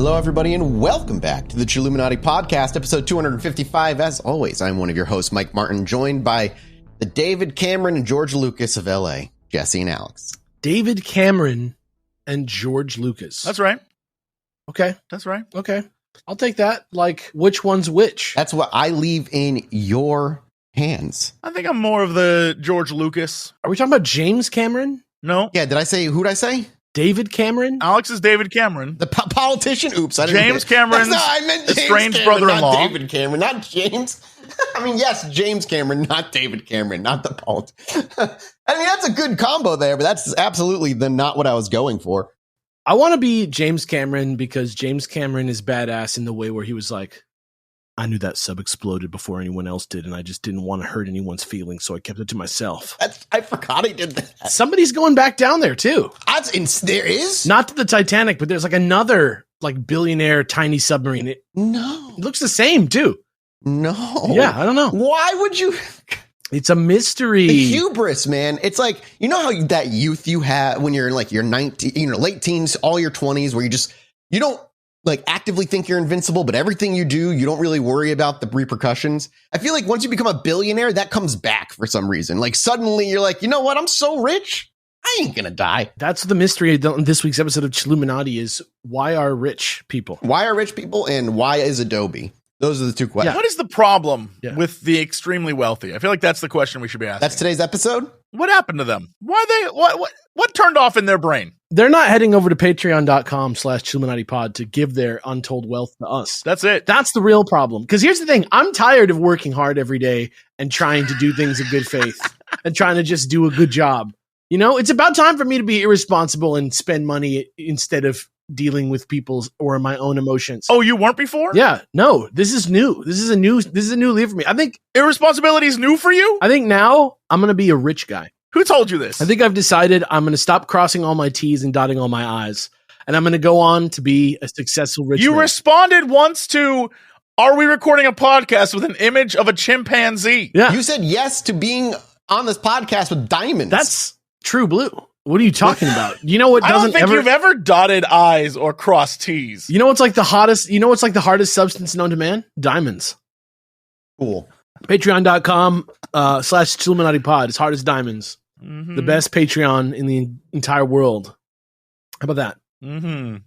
Hello, everybody, and welcome back to the Chilluminati podcast, episode 255. As always, I'm one of your hosts, Mike Martin, joined by the David Cameron and George Lucas of LA, Jesse and Alex. David Cameron and George Lucas. That's right. Okay. That's right. Okay. I'll take that. Like, which one's which? That's what I leave in your hands. I think I'm more of the George Lucas. Are we talking about James Cameron? No. Yeah, who'd I say? David Cameron? Alex is David Cameron. The politician? Oops, I didn't James Cameron's I meant James estranged Cameron, brother-in-law. Not David Cameron, not James. I mean, yes, James Cameron, not David Cameron, not the politician. I mean, that's a good combo there, but that's absolutely not what I was going for. I want to be James Cameron because James Cameron is badass in the way where he was like, I knew that sub exploded before anyone else did, and I just didn't want to hurt anyone's feelings, so I kept it to myself. I forgot he did that. Somebody's going back down there, too. There is? Not to the Titanic, but there's like another like billionaire tiny submarine. No. It looks the same, too. No. Yeah, I don't know. Why would you? It's a mystery. The hubris, man. It's like, you know how that youth you have when you're in like your 19, late teens, all your 20s, where you don't like actively think you're invincible, but everything you do, you don't really worry about the repercussions. I feel like once you become a billionaire, that comes back for some reason. Like suddenly you're like, you know what? I'm so rich. I ain't gonna die. That's the mystery of this week's episode of Chilluminati is why are rich people? Why are rich people and why is Adobe? Those are the two questions. Yeah. What is the problem with the extremely wealthy? I feel like that's the question we should be asking. That's today's episode. What happened to them? What turned off in their brain? They're not heading over to patreon.com/ChilluminatiPod to give their untold wealth to us. That's it. That's the real problem. Because here's the thing. I'm tired of working hard every day and trying to do things in good faith and trying to just do a good job. You know, it's about time for me to be irresponsible and spend money instead of dealing with people's or my own emotions. Oh, you weren't before? Yeah, no, this is new. This is a new leap for me. I think irresponsibility is new for you? I think now I'm going to be a rich guy. Who told you this? I think I've decided I'm going to stop crossing all my T's and dotting all my I's. And I'm going to go on to be a successful rich man. You responded once to, are we recording a podcast with an image of a chimpanzee? Yeah. You said yes to being on this podcast with diamonds. That's true blue. What are you talking about? You know what I don't think you've ever dotted I's or crossed T's. You know what's like the hottest? You know what's like the hardest substance known to man? Diamonds. Cool. Patreon.com/ChilluminatiPod. It's hard as diamonds. Mm-hmm. The best Patreon in the entire world. How about that? Mm-hmm. What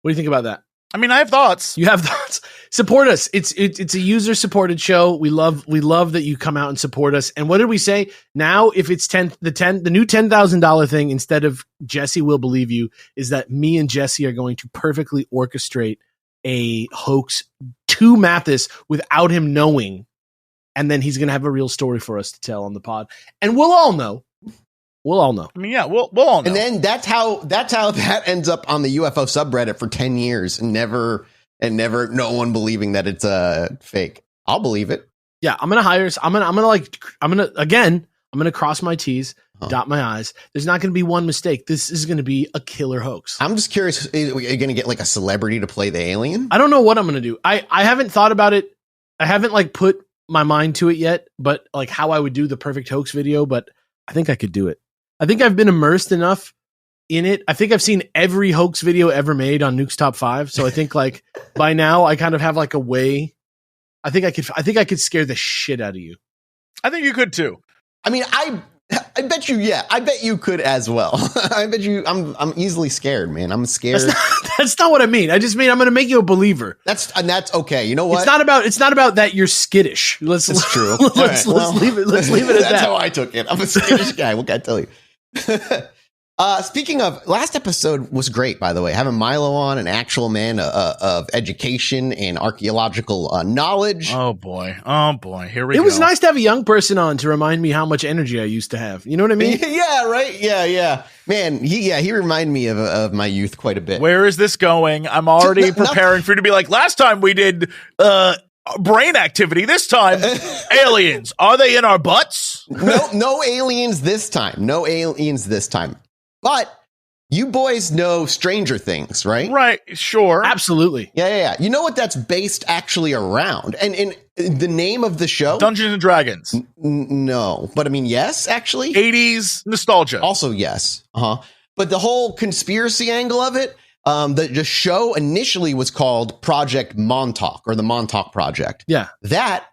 do you think about that? I mean, I have thoughts. You have thoughts. Support us. It's a user supported show. We love that you come out and support us. And what did we say? Now, if it's the new $10,000 thing, instead of Jesse will believe you, is that me and Jesse are going to perfectly orchestrate a hoax to Mathis without him knowing. And then he's going to have a real story for us to tell on the pod. And we'll all know. We'll all know. I mean, yeah, we'll all know. And then that's how that ends up on the UFO subreddit for 10 years and never no one believing that it's fake. I'll believe it. Yeah, I'm going to hire. I'm going to cross my T's, dot my I's. There's not going to be one mistake. This is going to be a killer hoax. I'm just curious, are you going to get like a celebrity to play the alien? I don't know what I'm going to do. I haven't thought about it. I haven't like put my mind to it yet, but like how I would do the perfect hoax video, but I think I could do it. I think I've been immersed enough in it. I think I've seen every hoax video ever made on Nuke's Top 5. So I think like by now I kind of have like a way. I think I could scare the shit out of you. I think you could too. I mean, I bet you, yeah. I bet you could as well. I bet you I'm easily scared, man. I'm scared. That's not what I mean. I just mean I'm going to make you a believer. That's okay. You know what? It's not about that you're skittish. That's true. Let's leave it at that. That's how I took it. I'm a skittish guy. What can I tell you? Speaking of, last episode was great, by the way. Having Milo on, an actual man of education and archaeological knowledge. Oh boy. Here we go. It was nice to have a young person on to remind me how much energy I used to have. You know what I mean? Yeah, right. Yeah. Man, he reminded me of my youth quite a bit. Where is this going? I'm already preparing for you to be like, last time we did brain activity. This time, aliens. Are they in our butts? No aliens this time. No aliens this time. But you boys know Stranger Things, right? Right. Sure. Absolutely. Yeah. You know what that's based actually around? And in the name of the show? Dungeons and Dragons. No. But I mean, yes, actually. 80s nostalgia. Also, yes. But the whole conspiracy angle of it, The show initially was called Project Montauk, or the Montauk Project. Yeah. That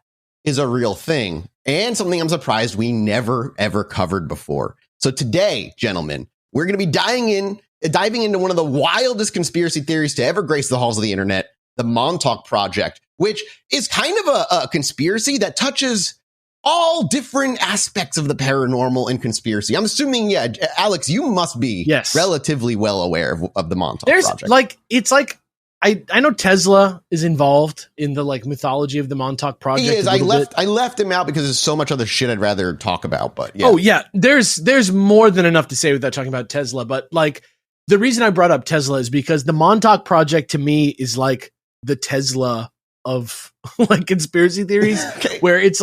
is a real thing, and something I'm surprised we never, ever covered before. So today, gentlemen, we're going to be diving into one of the wildest conspiracy theories to ever grace the halls of the internet, the Montauk Project, which is kind of a conspiracy that touches all different aspects of the paranormal and conspiracy. I'm assuming, yeah, Alex, you must be relatively well aware of the Montauk Project. I know Tesla is involved in the mythology of the Montauk Project. He is. I left him out because there's so much other shit I'd rather talk about. But yeah. Oh yeah, there's more than enough to say without talking about Tesla. But the reason I brought up Tesla is because the Montauk Project to me is like the Tesla of conspiracy theories, where it's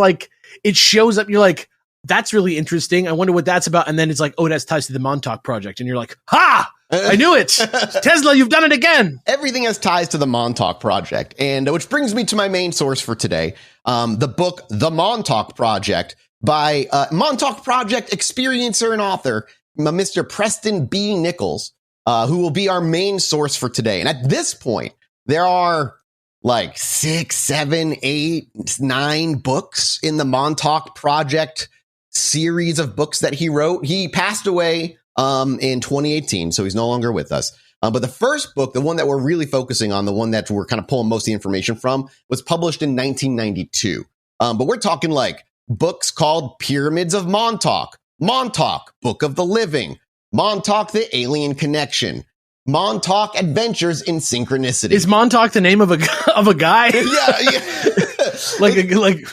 it shows up. You're like, that's really interesting. I wonder what that's about. And then it's like, oh, that's ties to the Montauk Project. And you're like, ha! I knew it. Tesla, you've done it again. Everything has ties to the Montauk Project. And which brings me to my main source for today. The book, The Montauk Project, by Montauk Project experiencer and author, Mr. Preston B. Nichols, who will be our main source for today. And at this point, there are 6, 7, 8, 9 books in the Montauk Project series of books that he wrote. He passed away in 2018, so he's no longer with us. But the first book, the one that we're really focusing on, the one that we're kind of pulling most of the information from, was published in 1992. But we're talking books called Pyramids of Montauk, Montauk, Book of the Living, Montauk, The Alien Connection, Montauk Adventures in Synchronicity. Is Montauk the name of a guy? Yeah.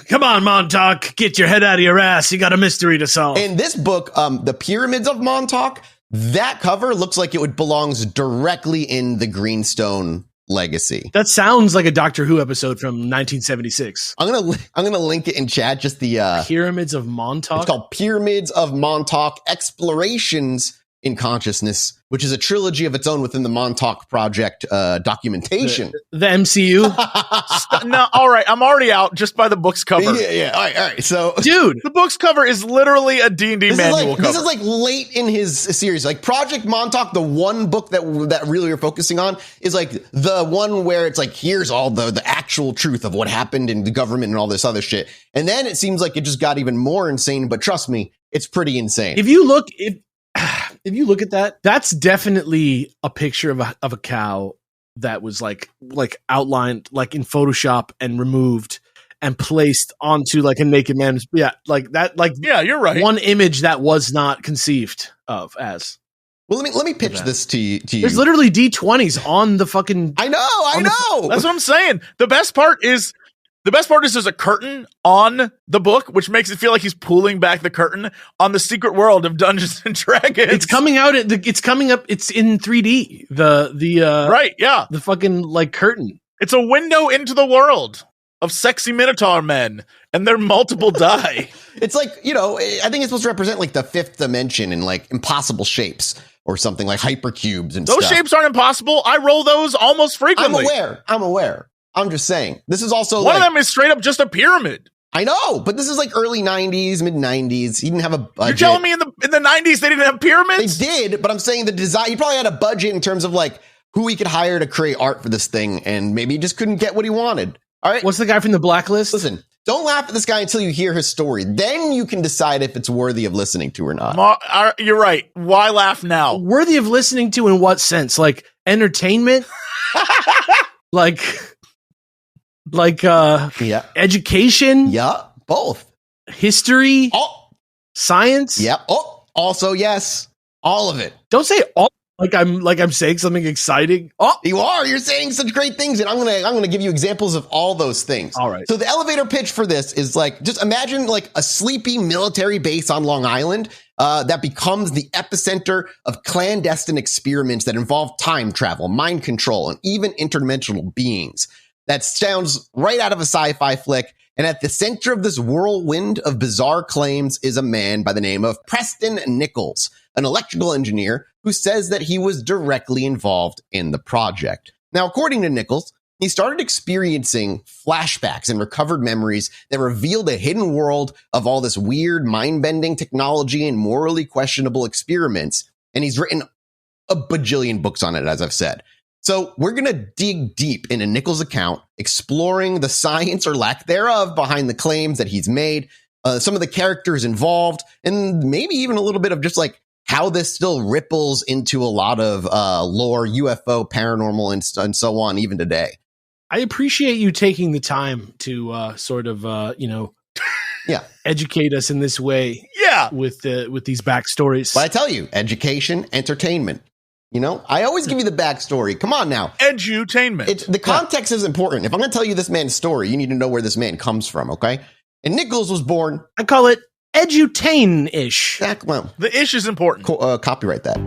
Come on, Montauk, get your head out of your ass. You got a mystery to solve. In this book, The Pyramids of Montauk, that cover looks like it belongs directly in the Greenstone legacy. That sounds like a Doctor Who episode from 1976. I'm gonna link it in chat. Just the Pyramids of Montauk. It's called Pyramids of Montauk: Explorations in Consciousness, which is a trilogy of its own within the Montauk Project documentation. The MCU? No, all right. I'm already out just by the book's cover. Yeah. All right. So, dude, the book's cover is literally a D&D manual cover. This is late in his series. Project Montauk, the one book that really we're focusing on, is the one where it's here's all the actual truth of what happened in the government and all this other shit. And then it seems like it just got even more insane. But trust me, it's pretty insane. If you look at that, that's definitely a picture of a cow that was outlined in Photoshop and removed and placed onto a naked man's. Yeah, yeah, you're right. One image that was not conceived of as. Well, let me pitch this to you. There's literally D20s on the fucking. I know. That's what I'm saying. The best part is there's a curtain on the book, which makes it feel like he's pulling back the curtain on the secret world of Dungeons and Dragons. It's coming out. It's coming up. It's in 3D. Right. Yeah. The fucking curtain. It's a window into the world of sexy Minotaur men and their multiple die. It's I think it's supposed to represent the fifth dimension in impossible shapes or something, like hypercubes and those stuff. Shapes aren't impossible. I roll those almost frequently. I'm aware. I'm just saying. This is also one of them is straight up just a pyramid. I know, but this is early 90s, mid 90s. He didn't have a budget. You're telling me in the 90s they didn't have pyramids? They did, but I'm saying the design. He probably had a budget in terms of who he could hire to create art for this thing, and maybe he just couldn't get what he wanted. All right. What's the guy from the Blacklist? Listen, don't laugh at this guy until you hear his story. Then you can decide if it's worthy of listening to or not. You're right. Why laugh now? Worthy of listening to in what sense? Entertainment? Yeah. Education? Yeah, both. History? Oh. Science? Yeah. Oh, also yes. All of it. Don't say all I'm saying something exciting. Oh, you are. You're saying such great things, and I'm gonna give you examples of all those things. All right. So the elevator pitch for this is just imagine a sleepy military base on Long Island that becomes the epicenter of clandestine experiments that involve time travel, mind control, and even interdimensional beings. That sounds right out of a sci-fi flick. And at the center of this whirlwind of bizarre claims is a man by the name of Preston Nichols, an electrical engineer who says that he was directly involved in the project. Now, according to Nichols, he started experiencing flashbacks and recovered memories that revealed a hidden world of all this weird mind-bending technology and morally questionable experiments. And he's written a bajillion books on it, as I've said. So we're going to dig deep into Nichols' account, exploring the science or lack thereof behind the claims that he's made, some of the characters involved, and maybe even a little bit of just like how this still ripples into a lot of lore, UFO, paranormal, and so on, even today. I appreciate you taking the time to sort of, yeah, educate us in this way. Yeah, with these backstories. But I tell you, education, entertainment. I always give you the backstory. Come on now. Edutainment. The context is important. If I'm going to tell you this man's story, you need to know where this man comes from, okay? And Nichols was born... I call it edutain-ish. Well, the ish is important. Copyright that.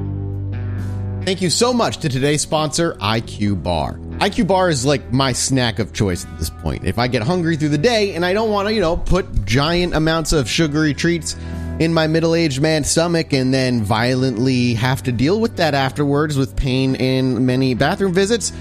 Thank you so much to today's sponsor, IQBar. IQBar is like my snack of choice at this point. If I get hungry through the day and I don't want to, put giant amounts of sugary treats in my middle-aged man's stomach and then violently have to deal with that afterwards with pain and many bathroom visits,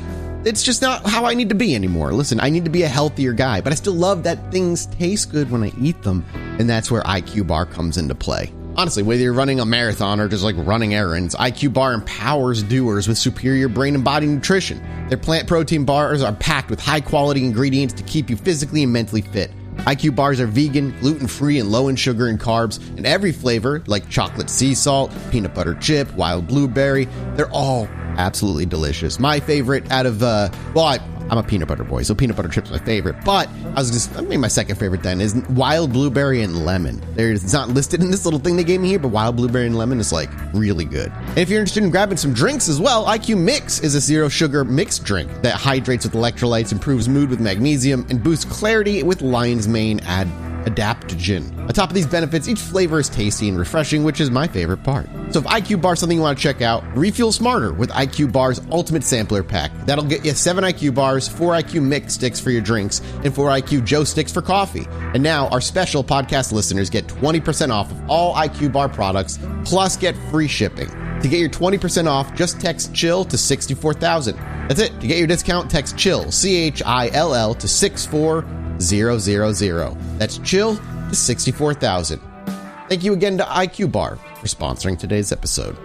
it's just not how I need to be anymore. Listen, I need to be a healthier guy, but I still love that things taste good when I eat them, and that's where IQBar comes into play. Honestly, whether you're running a marathon or just like running errands, IQBar empowers doers with superior brain and body nutrition. Their plant protein bars are packed with high-quality ingredients to keep you physically and mentally fit. IQ bars are vegan, gluten-free, and low in sugar and carbs, and every flavor, like chocolate sea salt, peanut butter chip, wild blueberry, they're all absolutely delicious. My favorite out of, I'm a peanut butter boy, so peanut butter chip's my favorite, but my second favorite then is wild blueberry and lemon. It's not listed in this little thing they gave me here, but wild blueberry and lemon is like really good. And if you're interested in grabbing some drinks as well, IQ Mix is a zero sugar mixed drink that hydrates with electrolytes, improves mood with magnesium, and boosts clarity with lion's mane adaptogen. On top of these benefits, each flavor is tasty and refreshing, which is my favorite part. So if IQ Bar is something you want to check out, refuel smarter with IQ Bar's Ultimate Sampler Pack. That'll get you 7 IQ Bars, 4 IQ Mix sticks for your drinks, and 4 IQ Joe sticks for coffee. And now our special podcast listeners get 20% off of all IQ Bar products, plus get free shipping. To get your 20% off, just text CHILL to 64,000. That's it. To get your discount, text CHILL, CHILL to 64000. That's CHILL to 64,000. Thank you again to IQ Bar for sponsoring today's episode.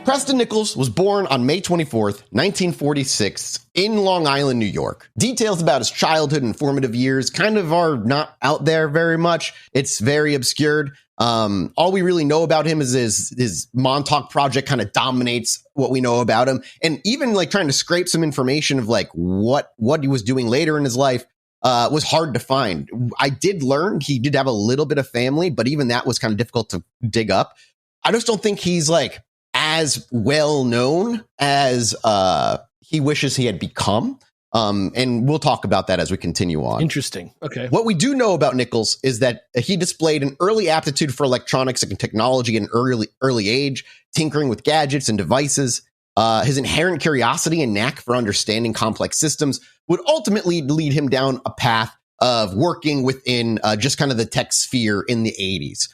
Preston Nichols was born on May 24th, 1946 in Long Island, New York. Details about his childhood and formative years kind of are not out there very much. It's very obscured. All we really know about him is his Montauk project kind of dominates what we know about him. And even like trying to scrape some information of like what he was doing later in his life was hard to find. I did learn he did have a little bit of family, but even that was kind of difficult to dig up. I just don't think he's like as well known as he wishes he had become. And we'll talk about that as we continue on. Interesting. Okay. What we do know about Nichols is that he displayed an early aptitude for electronics and technology at an early age, tinkering with gadgets and devices. His inherent curiosity and knack for understanding complex systems would ultimately lead him down a path of working within just kind of the tech sphere in the 80s.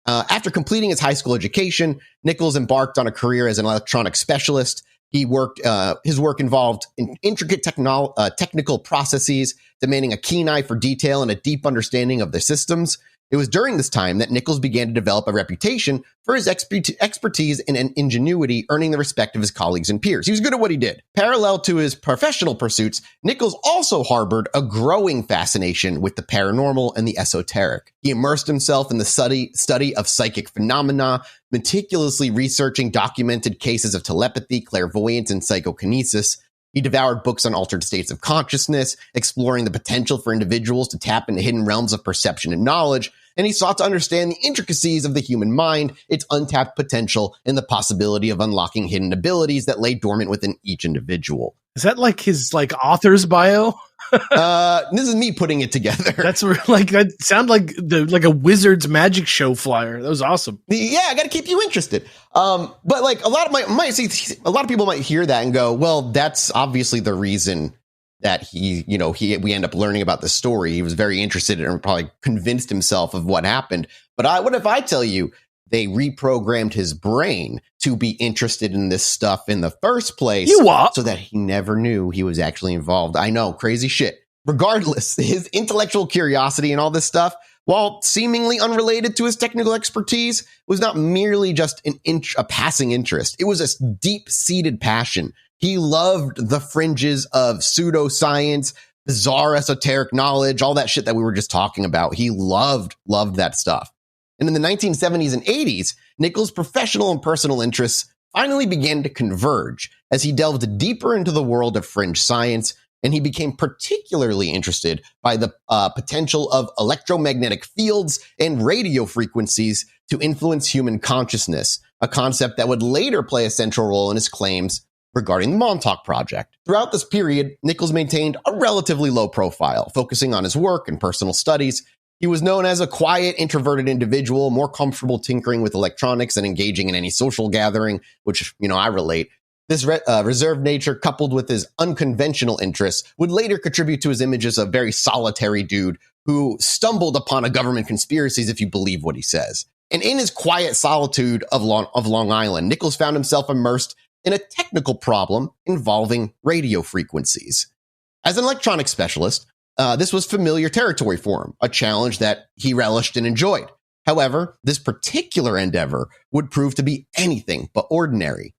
After completing his high school education, Nichols embarked on a career as an electronics specialist. His work involved intricate technical processes, demanding a keen eye for detail and a deep understanding of the systems. It was during this time that Nichols began to develop a reputation for his expertise and ingenuity, earning the respect of his colleagues and peers. He was good at what he did. Parallel to his professional pursuits, Nichols also harbored a growing fascination with the paranormal and the esoteric. He immersed himself in the study of psychic phenomena, meticulously researching documented cases of telepathy, clairvoyance, and psychokinesis. He devoured books on altered states of consciousness, exploring the potential for individuals to tap into hidden realms of perception and knowledge, and he sought to understand the intricacies of the human mind, its untapped potential, and the possibility of unlocking hidden abilities that lay dormant within each individual. Is that like his author's bio? This is me putting it together. That's that sound like a Wizard's magic show flyer. That was awesome. Yeah, I got to keep you interested. But like a lot of people might hear that and go, well, that's obviously the reason that we end up learning about the story. He was very interested and probably convinced himself of what happened. But what if I tell you they reprogrammed his brain to be interested in this stuff in the first place? You what? So that he never knew he was actually involved. I know, crazy shit. Regardless, his intellectual curiosity and all this stuff While seemingly unrelated to his technical expertise, it was not merely just a passing interest. It was a deep-seated passion. He loved the fringes of pseudoscience, bizarre esoteric knowledge, all that shit that we were just talking about. He loved that stuff. And in the 1970s and 80s, Nichols' professional and personal interests finally began to converge as he delved deeper into the world of fringe science, and he became particularly interested by the potential of electromagnetic fields and radio frequencies to influence human consciousness, a concept that would later play a central role in his claims regarding the Montauk Project. Throughout this period, Nichols maintained a relatively low profile, focusing on his work and personal studies. He was known as a quiet, introverted individual, more comfortable tinkering with electronics and engaging in any social gathering, which, I relate. This reserved nature, coupled with his unconventional interests, would later contribute to his image as a very solitary dude who stumbled upon a government conspiracies, if you believe what he says. And in his quiet solitude of Long Island, Nichols found himself immersed in a technical problem involving radio frequencies. As an electronics specialist, this was familiar territory for him, a challenge that he relished and enjoyed. However, this particular endeavor would prove to be anything but ordinary.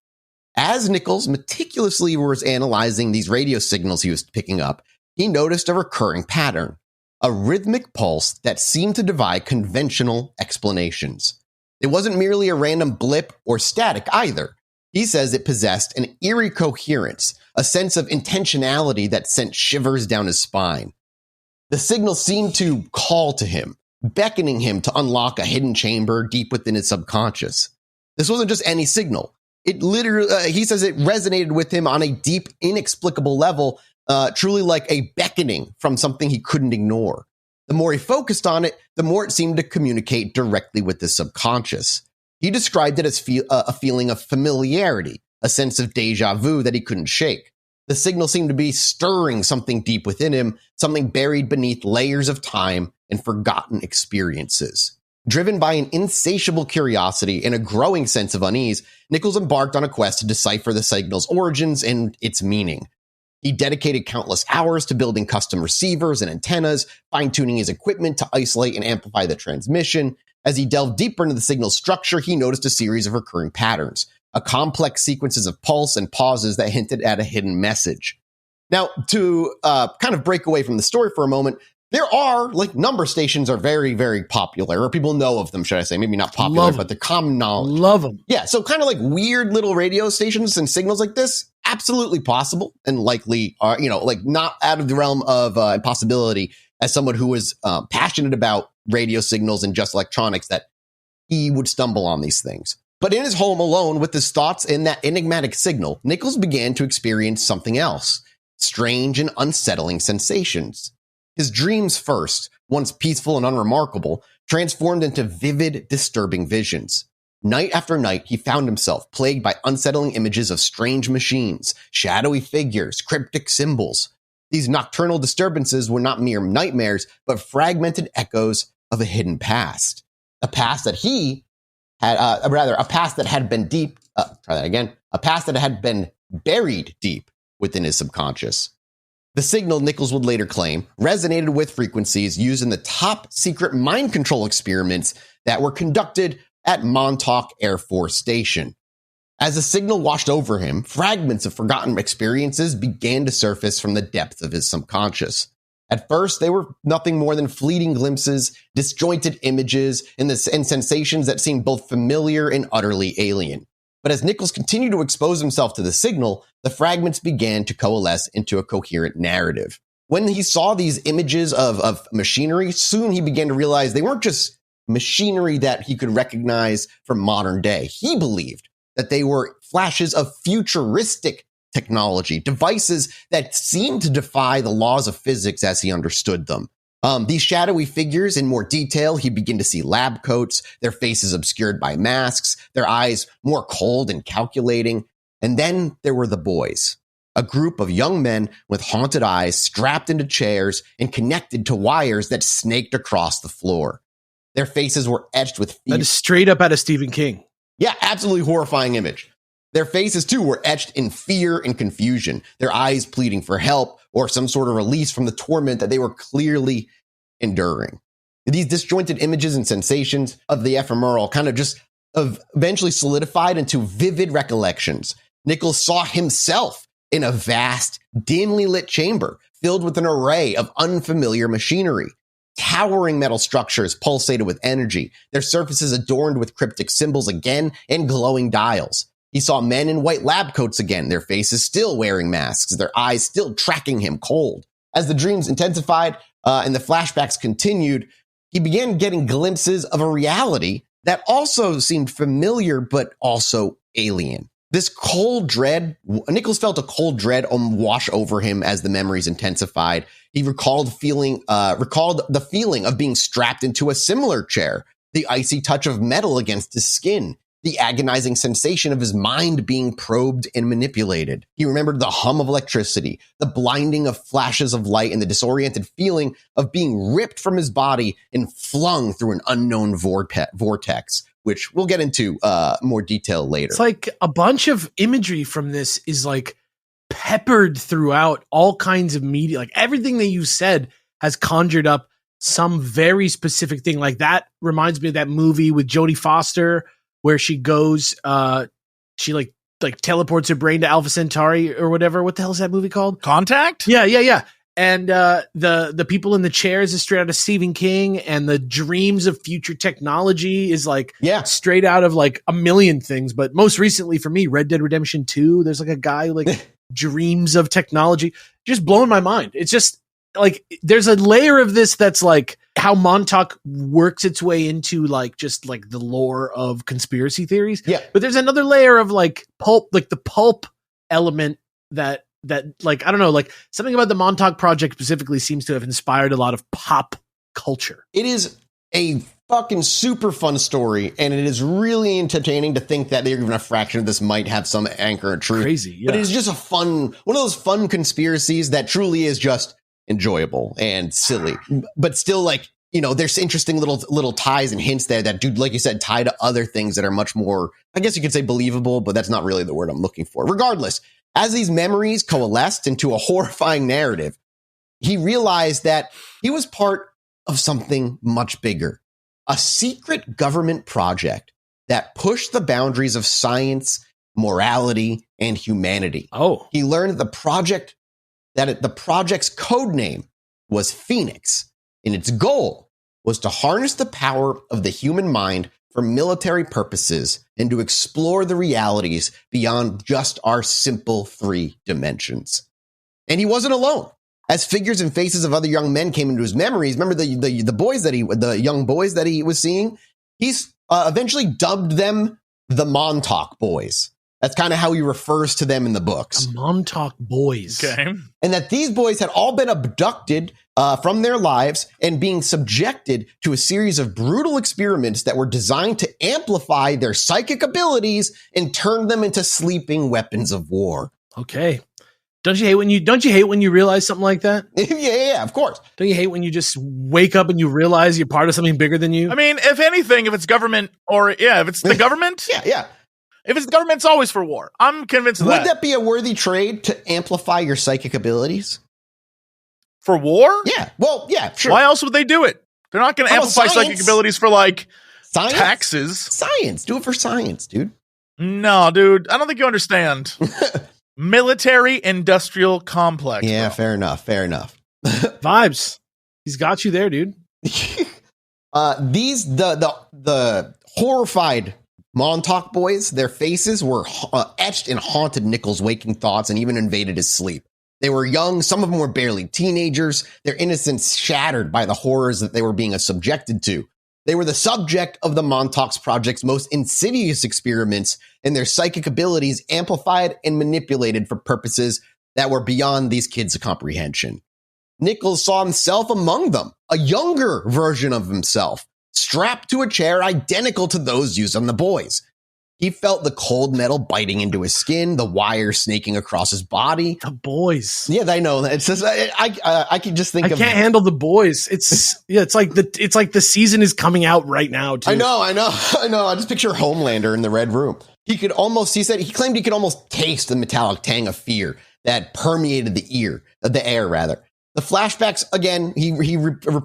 As Nichols meticulously was analyzing these radio signals he was picking up, he noticed a recurring pattern, a rhythmic pulse that seemed to defy conventional explanations. It wasn't merely a random blip or static either. He says it possessed an eerie coherence, a sense of intentionality that sent shivers down his spine. The signal seemed to call to him, beckoning him to unlock a hidden chamber deep within his subconscious. This wasn't just any signal. It literally, he says it resonated with him on a deep, inexplicable level, truly like a beckoning from something he couldn't ignore. The more he focused on it, the more it seemed to communicate directly with his subconscious. He described it as a feeling of familiarity, a sense of deja vu that he couldn't shake. The signal seemed to be stirring something deep within him, something buried beneath layers of time and forgotten experiences. Driven by an insatiable curiosity and a growing sense of unease, Nichols embarked on a quest to decipher the signal's origins and its meaning. He dedicated countless hours to building custom receivers and antennas, fine-tuning his equipment to isolate and amplify the transmission. As he delved deeper into the signal's structure, he noticed a series of recurring patterns, a complex sequences of pulse and pauses that hinted at a hidden message. Now, to kind of break away from the story for a moment, there are, number stations are very, very popular, or people know of them, should I say. Maybe not popular, but they're common knowledge. Love them. Yeah, so kind of like weird little radio stations and signals like this, absolutely possible and likely are, not out of the realm of impossibility as someone who is passionate about radio signals and just electronics that he would stumble on these things. But in his home alone with his thoughts in that enigmatic signal, Nichols began to experience something else, strange and unsettling sensations. His dreams first, once peaceful and unremarkable, transformed into vivid, disturbing visions. Night after night, he found himself plagued by unsettling images of strange machines, shadowy figures, cryptic symbols. These nocturnal disturbances were not mere nightmares, but fragmented echoes of a hidden past. A past that he had, a past that had been a past that had been buried deep within his subconscious. The signal, Nichols would later claim, resonated with frequencies used in the top secret mind control experiments that were conducted at Montauk Air Force Station. As the signal washed over him, fragments of forgotten experiences began to surface from the depths of his subconscious. At first, they were nothing more than fleeting glimpses, disjointed images, and sensations that seemed both familiar and utterly alien. But as Nichols continued to expose himself to the signal, the fragments began to coalesce into a coherent narrative. When he saw these images of machinery, soon he began to realize they weren't just machinery that he could recognize from modern day. He believed that they were flashes of futuristic technology, devices that seemed to defy the laws of physics as he understood them. These shadowy figures in more detail, he began to see lab coats, their faces obscured by masks, their eyes more cold and calculating. And then there were the boys, a group of young men with haunted eyes strapped into chairs and connected to wires that snaked across the floor. Their faces were etched with fear. That is straight up out of Stephen King. Yeah, absolutely horrifying image. Their faces, too, were etched in fear and confusion, their eyes pleading for help or some sort of release from the torment that they were clearly enduring. These disjointed images and sensations of the ephemeral kind of just eventually solidified into vivid recollections. Nichols saw himself in a vast, dimly lit chamber filled with an array of unfamiliar machinery. Towering metal structures pulsated with energy, their surfaces adorned with cryptic symbols again and glowing dials. He saw men in white lab coats again, their faces still wearing masks, their eyes still tracking him cold. As the dreams intensified and the flashbacks continued, he began getting glimpses of a reality that also seemed familiar but also alien. This cold dread, Nichols felt a cold dread wash over him as the memories intensified. He recalled the feeling of being strapped into a similar chair, the icy touch of metal against his skin, the agonizing sensation of his mind being probed and manipulated. He remembered the hum of electricity, the blinding of flashes of light, and the disoriented feeling of being ripped from his body and flung through an unknown vortex, which we'll get into more detail later. It's like a bunch of imagery from this is like peppered throughout all kinds of media. Like everything that you said has conjured up some very specific thing. Like that reminds me of that movie with Jodie Foster where she goes, she like teleports her brain to Alpha Centauri or whatever. What the hell is that movie called? Contact? Yeah. And the people in the chairs is straight out of Stephen King, and the dreams of future technology is like straight out of like a million things. But most recently for me, Red Dead Redemption 2, there's like a guy who like dreams of technology, just blowing my mind. It's just like there's a layer of this that's like how Montauk works its way into like just like the lore of conspiracy theories. Yeah. But there's another layer of like pulp, like the pulp element that like, I don't know, like something about the Montauk Project specifically seems to have inspired a lot of pop culture. It is a fucking super fun story, and it is really entertaining to think that even a fraction of this might have some anchor of truth. Crazy, yeah. But it is just one of those fun conspiracies that truly is just enjoyable and silly, but still like, you know, there's interesting little ties and hints there that, dude, like you said, tie to other things that are much more, I guess you could say believable, but that's not really the word I'm looking for. Regardless, as these memories coalesced into a horrifying narrative, he realized that he was part of something much bigger, a secret government project that pushed the boundaries of science, morality, and humanity. Oh, he learned the project's code name was Phoenix, and its goal was to harness the power of the human mind for military purposes and to explore the realities beyond just our simple 3 dimensions. And he wasn't alone. As figures and faces of other young men came into his memories, remember the young boys that he was seeing? He's eventually dubbed them the Montauk Boys. That's kind of how he refers to them in the books. The Montauk Boys. Okay. And that these boys had all been abducted from their lives and being subjected to a series of brutal experiments that were designed to amplify their psychic abilities and turn them into sleeping weapons of war. Okay. Don't you hate when you realize something like that? Yeah, of course. Don't you hate when you just wake up and you realize you're part of something bigger than you? I mean, if anything, if it's government if it's the government. Yeah. If it's the government, it's always for war. I'm convinced of that. Would that be a worthy trade to amplify your psychic abilities? For war? Yeah. Well, yeah, sure. Why else would they do it? They're not going to amplify psychic abilities for like science? Taxes. Science. Do it for science, dude. No, dude. I don't think you understand. Military industrial complex. Yeah, bro. fair enough. Vibes. He's got you there, dude. The horrified Montauk boys, their faces were etched and haunted Nichols' waking thoughts and even invaded his sleep. They were young, some of them were barely teenagers, their innocence shattered by the horrors that they were being subjected to. They were the subject of the Montauk Project's most insidious experiments, and their psychic abilities amplified and manipulated for purposes that were beyond these kids' comprehension. Nichols saw himself among them, a younger version of himself, strapped to a chair identical to those used on the boys. He felt the cold metal biting into his skin, the wire snaking across his body. The boys. Yeah, I know. It's just I can just think I can't handle the boys. It's like the season is coming out right now, too. I know. I just picture Homelander in the Red Room. He claimed he could almost taste the metallic tang of fear that permeated the air. The flashbacks, again, he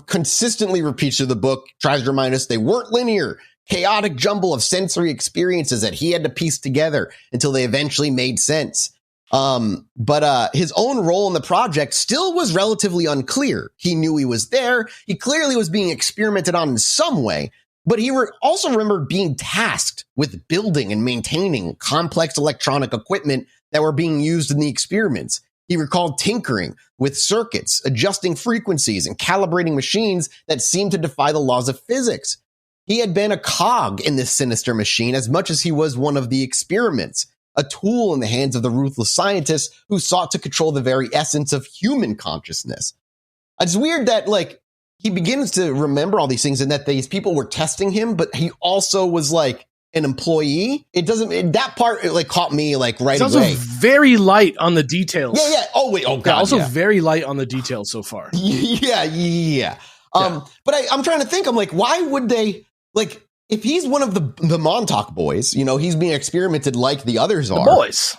consistently repeats through the book, tries to remind us they weren't linear, chaotic jumble of sensory experiences that he had to piece together until they eventually made sense. But his own role in the project still was relatively unclear. He knew he was there. He clearly was being experimented on in some way, but he also remembered being tasked with building and maintaining complex electronic equipment that were being used in the experiments. He recalled tinkering with circuits, adjusting frequencies, and calibrating machines that seemed to defy the laws of physics. He had been a cog in this sinister machine as much as he was one of the experiments, a tool in the hands of the ruthless scientists who sought to control the very essence of human consciousness. It's weird that, like, he begins to remember all these things and that these people were testing him, but he also was, like, an employee. That part, it, like, caught me, like, right away. It's also very light on the details. Yeah. Oh, wait. Oh, God. Also very light on the details so far. Yeah. But I'm trying to think, I'm like, why would they, like, if he's one of the Montauk boys, you know, he's being experimented like the others are. The boys.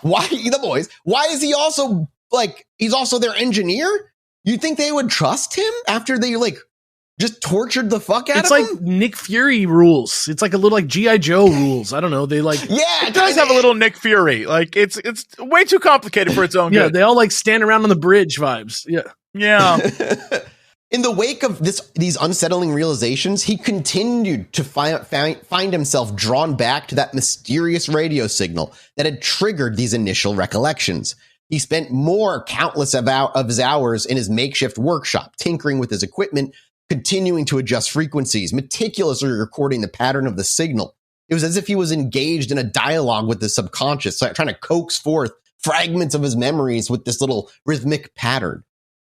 Why is he also, like, he's also their engineer? You think they would trust him after they, like, just tortured the fuck out of him? It's like Nick Fury rules. It's like a little like G.I. Joe rules. I don't know. They like it does have a little Nick Fury. Like it's way too complicated for its own good. Yeah, they all like stand around on the bridge vibes. Yeah. In the wake of these unsettling realizations, he continued to find himself drawn back to that mysterious radio signal that had triggered these initial recollections. He spent countless of his hours in his makeshift workshop, tinkering with his equipment, continuing to adjust frequencies, meticulously recording the pattern of the signal. It was as if he was engaged in a dialogue with the subconscious, trying to coax forth fragments of his memories with this little rhythmic pattern.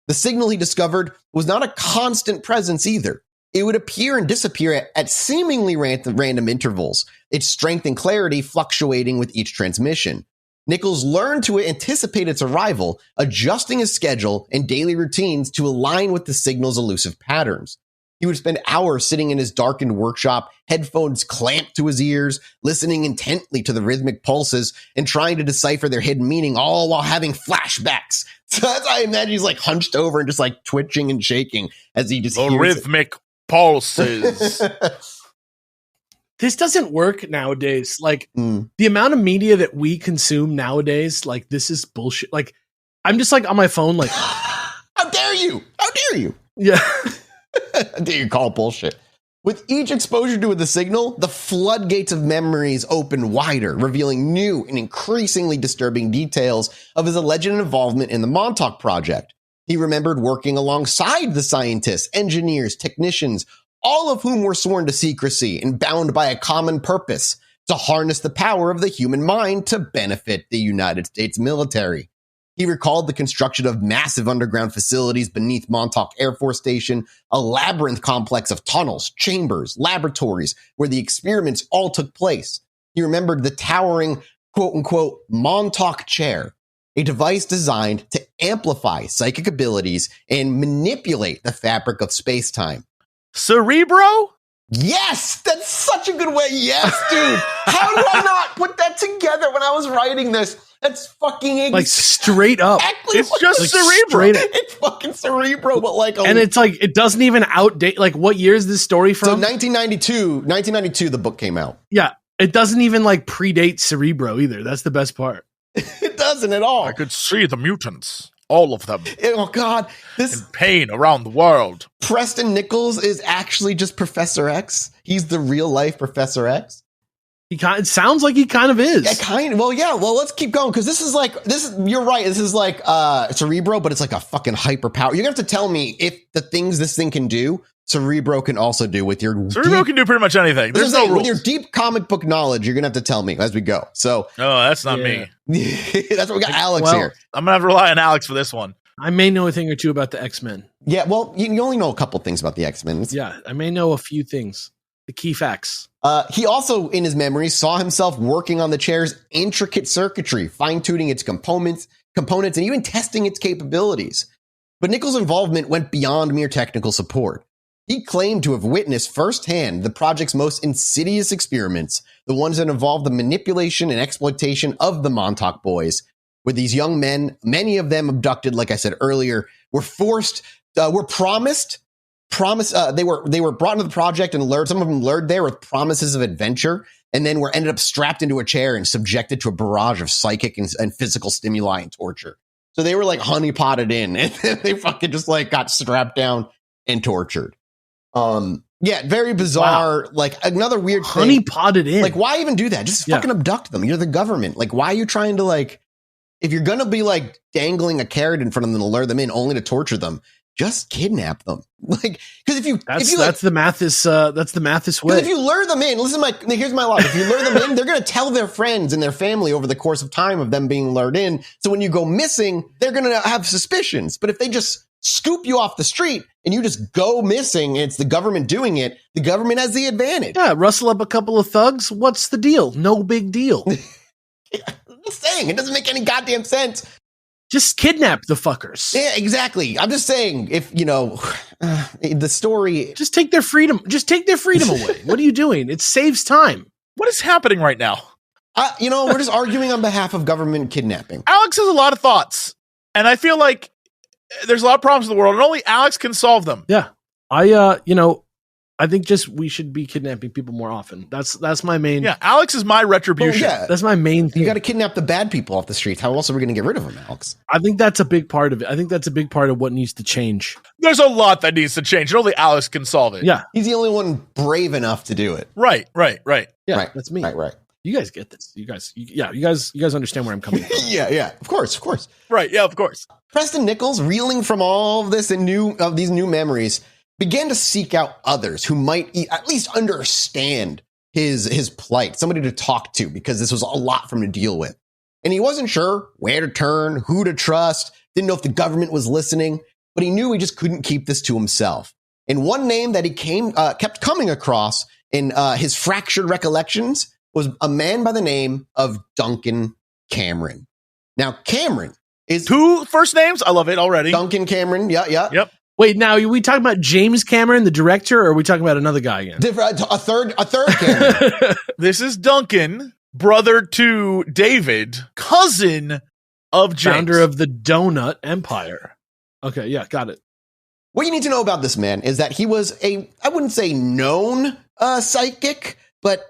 The signal he discovered was not a constant presence either. It would appear and disappear at seemingly random intervals, its strength and clarity fluctuating with each transmission. Nichols learned to anticipate its arrival, adjusting his schedule and daily routines to align with the signal's elusive patterns. He would spend hours sitting in his darkened workshop, headphones clamped to his ears, listening intently to the rhythmic pulses and trying to decipher their hidden meaning, all while having flashbacks. So that's how I imagine he's like hunched over and just like twitching and shaking as he just the hears rhythmic pulses. This doesn't work nowadays. Like the amount of media that we consume nowadays, like this is bullshit. Like I'm just like on my phone, like, how dare you? Yeah. How dare you call bullshit? With each exposure to the signal, the floodgates of memories open wider, revealing new and increasingly disturbing details of his alleged involvement in the Montauk project. He remembered working alongside the scientists, engineers, technicians, all of whom were sworn to secrecy and bound by a common purpose: to harness the power of the human mind to benefit the United States military. He recalled the construction of massive underground facilities beneath Montauk Air Force Station, a labyrinth complex of tunnels, chambers, laboratories, where the experiments all took place. He remembered the towering, quote-unquote, Montauk Chair, a device designed to amplify psychic abilities and manipulate the fabric of space-time. Cerebro? Yes, that's such a good way. Yes, dude. How did I not put that together when I was writing this? That's fucking like straight up. Exactly it's just like Cerebro. It's fucking Cerebro, but like and it's like it doesn't even outdate. Like what year is this story from? So 1992, the book came out. Yeah, it doesn't even like predate Cerebro either. That's the best part. It doesn't at all. I could see the mutants. All of them. Oh, God. In pain around the world. Preston Nichols is actually just Professor X. He's the real-life Professor X. It sounds like he kind of is. Yeah, well, yeah. Well, let's keep going, because you're right. This is like Cerebro, but it's like a fucking hyperpower. You're going to have to tell me if the things this thing can do, Cerebro can also do with your Cerebro can do pretty much anything. There's no rules. With your deep comic book knowledge, you're going to have to tell me as we go. So, that's not me. That's what we got Alex here. I'm going to have to rely on Alex for this one. I may know a thing or two about the X-Men. Yeah, well, you only know a couple things about the X-Men. Yeah, I may know a few things. The key facts. He also, in his memories, saw himself working on the chair's intricate circuitry, fine-tuning its components, and even testing its capabilities. But Nichols' involvement went beyond mere technical support. He claimed to have witnessed firsthand the project's most insidious experiments, the ones that involved the manipulation and exploitation of the Montauk boys. where these young men, many of them abducted, like I said earlier, were promised, they were brought into the project and lured, some of them lured there with promises of adventure, and then were ended up strapped into a chair and subjected to a barrage of psychic and physical stimuli and torture. So they were like honeypotted in, and they fucking just like got strapped down and tortured. Yeah, very bizarre. Wow. Like another weird thing. Honeypotted in. Like, why even do that? Just fucking abduct them. You're the government. Like, why are you trying to like, if you're gonna be like dangling a carrot in front of them to lure them in only to torture them, just kidnap them. Like, because that's the Mathis way. If you lure them in, here's my logic. If you lure them in, they're gonna tell their friends and their family over the course of time of them being lured in. So when you go missing, they're gonna have suspicions. But if they just scoop you off the street and you just go missing and it's the government doing it, the government has the advantage. Yeah, rustle up a couple of thugs. What's the deal? No big deal. I'm just saying, it doesn't make any goddamn sense. Just kidnap the fuckers. Yeah, exactly. I'm just saying, if, the story... Just take their freedom away. What are you doing? It saves time. What is happening right now? We're just arguing on behalf of government kidnapping. Alex has a lot of thoughts, and I feel like there's a lot of problems in the world, and only Alex can solve them. Yeah. I think just we should be kidnapping people more often. That's my main. Yeah, Alex is my retribution. Yeah. That's my main thing. You got to kidnap the bad people off the streets. How else are we going to get rid of them, Alex? I think that's a big part of it. I think that's a big part of what needs to change. There's a lot that needs to change, and only Alex can solve it. Yeah, he's the only one brave enough to do it. Right. Yeah, right. That's me. Right. You guys get this. You guys understand where I'm coming from. Yeah. Of course. Right. Yeah. Of course. Preston Nichols, reeling from all of this and these new memories, began to seek out others who might at least understand his plight, somebody to talk to, because this was a lot for him to deal with. And he wasn't sure where to turn, who to trust, didn't know if the government was listening, but he knew he just couldn't keep this to himself. And one name that he kept coming across in his fractured recollections was a man by the name of Duncan Cameron. Now, Cameron is... 2 first names? I love it already. Duncan Cameron, yeah. Yep. Wait, now are we talking about James Cameron, the director, or are we talking about another guy again? A third Cameron. This is Duncan, brother to David, cousin of James. Founder of the Donut Empire. Okay, yeah, got it. What you need to know about this man is that he was I wouldn't say known psychic, but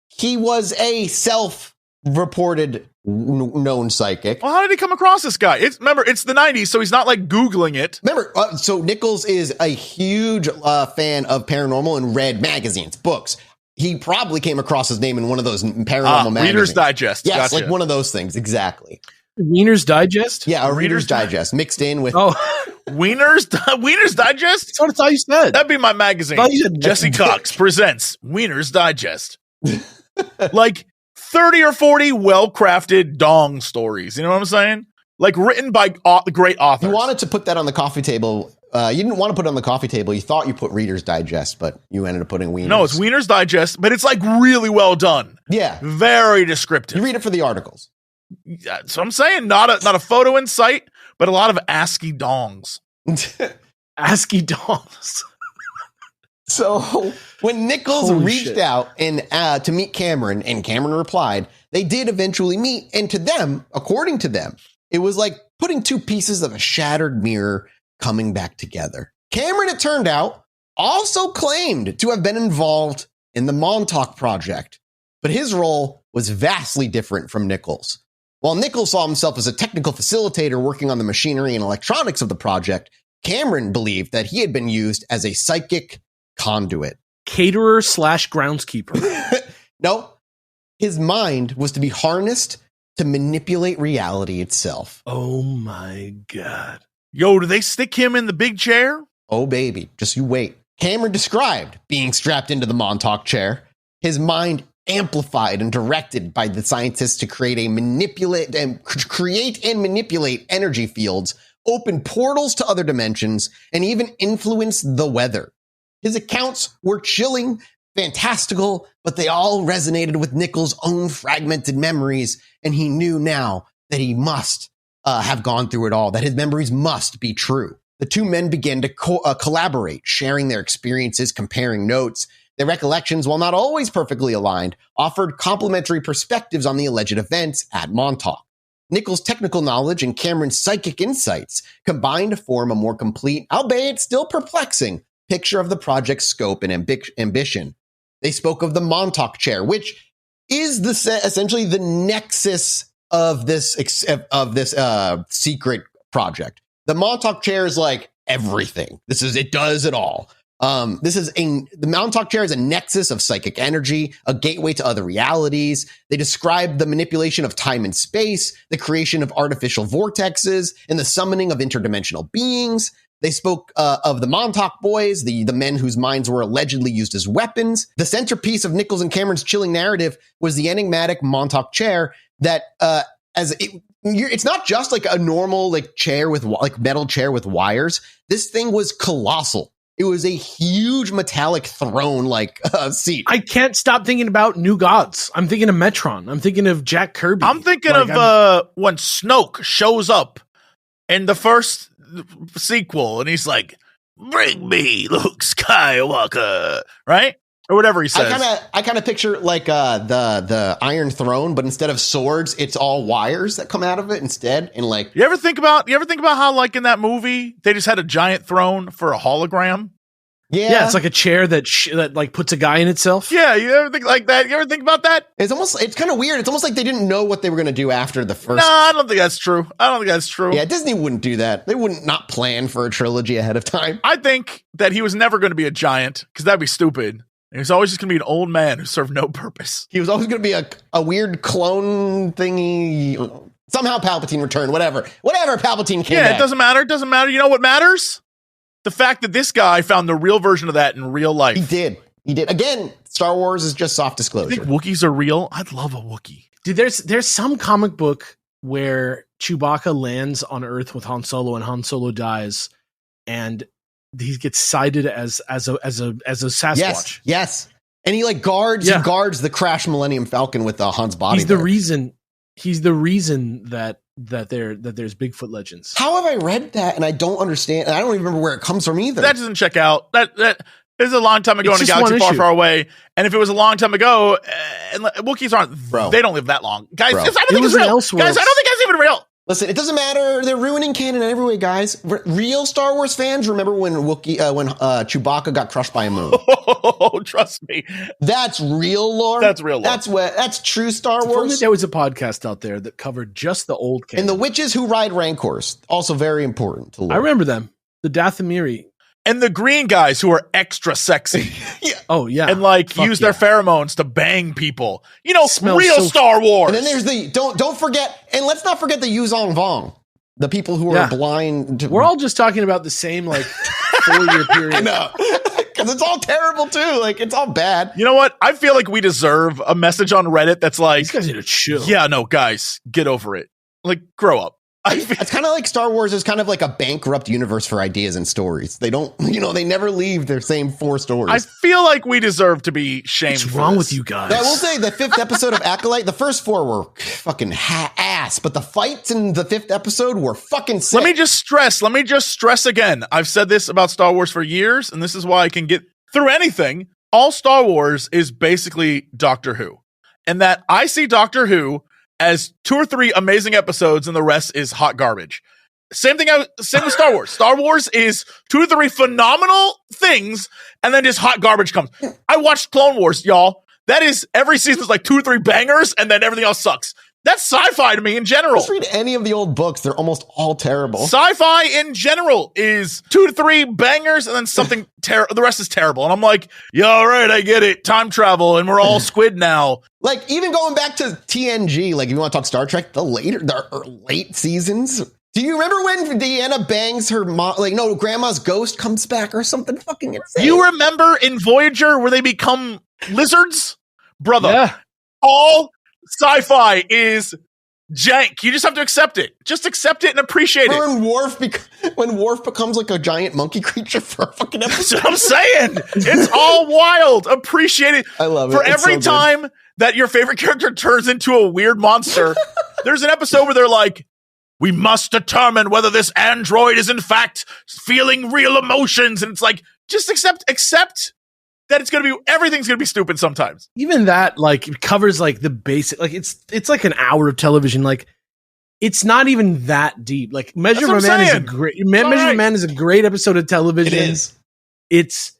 he was a self-reported known psychic. Well, how did he come across this guy? Remember, it's the 90s, so he's not like Googling it. Remember, so Nichols is a huge fan of paranormal and read magazines, books. He probably came across his name in one of those paranormal magazines. Reader's Digest. Yes, gotcha. like one of those things, exactly. Wiener's Digest? Yeah, a Reader's Digest mixed in with... Oh, Wiener's Digest? That's what I thought you said. That'd be my magazine. Jesse Cox presents Wiener's Digest. Like 30 or 40 well-crafted dong stories. You know what I'm saying? Like written by great authors. You wanted to put that on the coffee table. You didn't want to put it on the coffee table. You thought you put Reader's Digest, but you ended up putting Wiener's. No, it's Wiener's Digest, but it's like really well done. Yeah. Very descriptive. You read it for the articles. Yeah, so I'm saying not a photo in sight, but a lot of ASCII dongs. ASCII dongs. So when Nichols reached out and to meet Cameron, and Cameron replied, they did eventually meet. And to them, according to them, it was like putting 2 pieces of a shattered mirror coming back together. Cameron, it turned out, also claimed to have been involved in the Montauk project, but his role was vastly different from Nichols. While Nichols saw himself as a technical facilitator working on the machinery and electronics of the project, Cameron believed that he had been used as a psychic conduit. Caterer / groundskeeper. No, his mind was to be harnessed to manipulate reality itself. Oh my God. Yo, do they stick him in the big chair? Oh, baby, just you wait. Cameron described being strapped into the Montauk chair, his mind amplified and directed by the scientists to create and manipulate energy fields, open portals to other dimensions, and even influence the weather. His accounts were chilling, fantastical, but they all resonated with Nichols' own fragmented memories, and he knew now that he must have gone through it all, that his memories must be true. The 2 men began to collaborate, sharing their experiences, comparing notes. Their recollections, while not always perfectly aligned, offered complementary perspectives on the alleged events at Montauk. Nichols' technical knowledge and Cameron's psychic insights combined to form a more complete, albeit still perplexing, picture of the project's scope and ambition. They spoke of the Montauk Chair, which is essentially the nexus of this secret project. The Montauk Chair is like everything. It does it all. The Montauk Chair is a nexus of psychic energy, a gateway to other realities. They describe the manipulation of time and space, the creation of artificial vortexes, and the summoning of interdimensional beings. They spoke of the Montauk Boys, the men whose minds were allegedly used as weapons. The centerpiece of Nichols and Cameron's chilling narrative was the enigmatic Montauk Chair that, it's not just like a normal chair with metal chair with wires. This thing was colossal. It was a huge metallic throne seat. I can't stop thinking about New Gods. I'm thinking of Metron. I'm thinking of Jack Kirby. I'm thinking of when Snoke shows up in the first sequel and he's like, "Bring me Luke Skywalker," right? Or whatever he says. I kind of picture the Iron Throne, but instead of swords, it's all wires that come out of it instead. And you ever think about how in that movie they just had a giant throne for a hologram? Yeah, it's like a chair that puts a guy in itself. Yeah, you ever think like that? You ever think about that? It's kind of weird. It's almost like they didn't know what they were going to do after the first. No, I don't think that's true. Yeah, Disney wouldn't do that. They wouldn't not plan for a trilogy ahead of time. I think that he was never going to be a giant because that'd be stupid. He was always just going to be an old man who served no purpose. He was always going to be a weird clone thingy. Somehow Palpatine returned. Whatever Palpatine came back. It doesn't matter. You know what matters? The fact that this guy found the real version of that in real life. He did. Again, Star Wars is just soft disclosure. You think Wookiees are real? I'd love a Wookiee. Dude, there's some comic book where Chewbacca lands on Earth with Han Solo and Han Solo dies, and he gets cited as a Sasquatch. Yes. And he guards the crashed Millennium Falcon with Han's body. He's the reason that there's Bigfoot legends. How have I read that and I don't understand? And I don't even remember where it comes from either. That doesn't check out. That is a long time ago in a galaxy far away. And if it was a long time ago, and Wookiees they don't live that long, guys. I don't think it's real. Guys, I don't think that's even real. Listen, it doesn't matter. They're ruining canon in every way, guys. Real Star Wars fans remember when Chewbacca got crushed by a moon. Oh, trust me. That's real lore. That's real lore. That's true Star Wars. There was a podcast out there that covered just the old canon. And the witches who ride Rancors, also very important to lore. I remember them. The Dathomiri. And the green guys who are extra sexy. Yeah. Oh, yeah. And use their pheromones to bang people. Real Star Wars. And then there's don't forget, and let's not forget the Yuzong Vong. The people who are blind. We're all just talking about the same 4-year period. I know. Because it's all terrible too. It's all bad. You know what? I feel like we deserve a message on Reddit that's like, these guys need to chill. Yeah, no, guys, get over it. Grow up. It's kind of like Star Wars is kind of like a bankrupt universe for ideas and stories. They don't, they never leave their same 4 stories. I feel like we deserve to be shamed. What's wrong with you guys? I will say the 5th episode of Acolyte, the first 4 were fucking ass, but the fights in the 5th episode were fucking sick. Let me just stress again. I've said this about Star Wars for years, and this is why I can get through anything. All Star Wars is basically Doctor Who. And that I see Doctor Who as 2 or 3 amazing episodes and the rest is hot garbage. Same with Star Wars. Star Wars is 2 or 3 phenomenal things and then just hot garbage comes. I watched Clone Wars, y'all. That is every season is 2 or 3 bangers and then everything else sucks. That's sci-fi to me in general. Just read any of the old books. They're almost all terrible. Sci-fi in general is 2 to 3 bangers and then something terrible. The rest is terrible. And I'm like, yeah, all right, I get it. Time travel and we're all squid now. Even going back to TNG, if you want to talk Star Trek, the late seasons. Do you remember when Deanna bangs her mom? Grandma's ghost comes back or something fucking insane. You remember in Voyager where they become lizards? Brother, all sci-fi is jank. You just have to accept it. Just accept it and appreciate it. When Worf becomes a giant monkey creature for a fucking episode. That's what I'm saying. It's all wild. Appreciate it. I love it. For every time that your favorite character turns into a weird monster, there's an episode where they're like, we must determine whether this android is in fact feeling real emotions. And it's like, just accept that everything's gonna be stupid sometimes. Even that covers the basic, it's like an hour of television. it's not even that deep. Like That's Measure what of a I'm Man is a saying. great It's all Measure of right. a Man is a great episode of television. It is.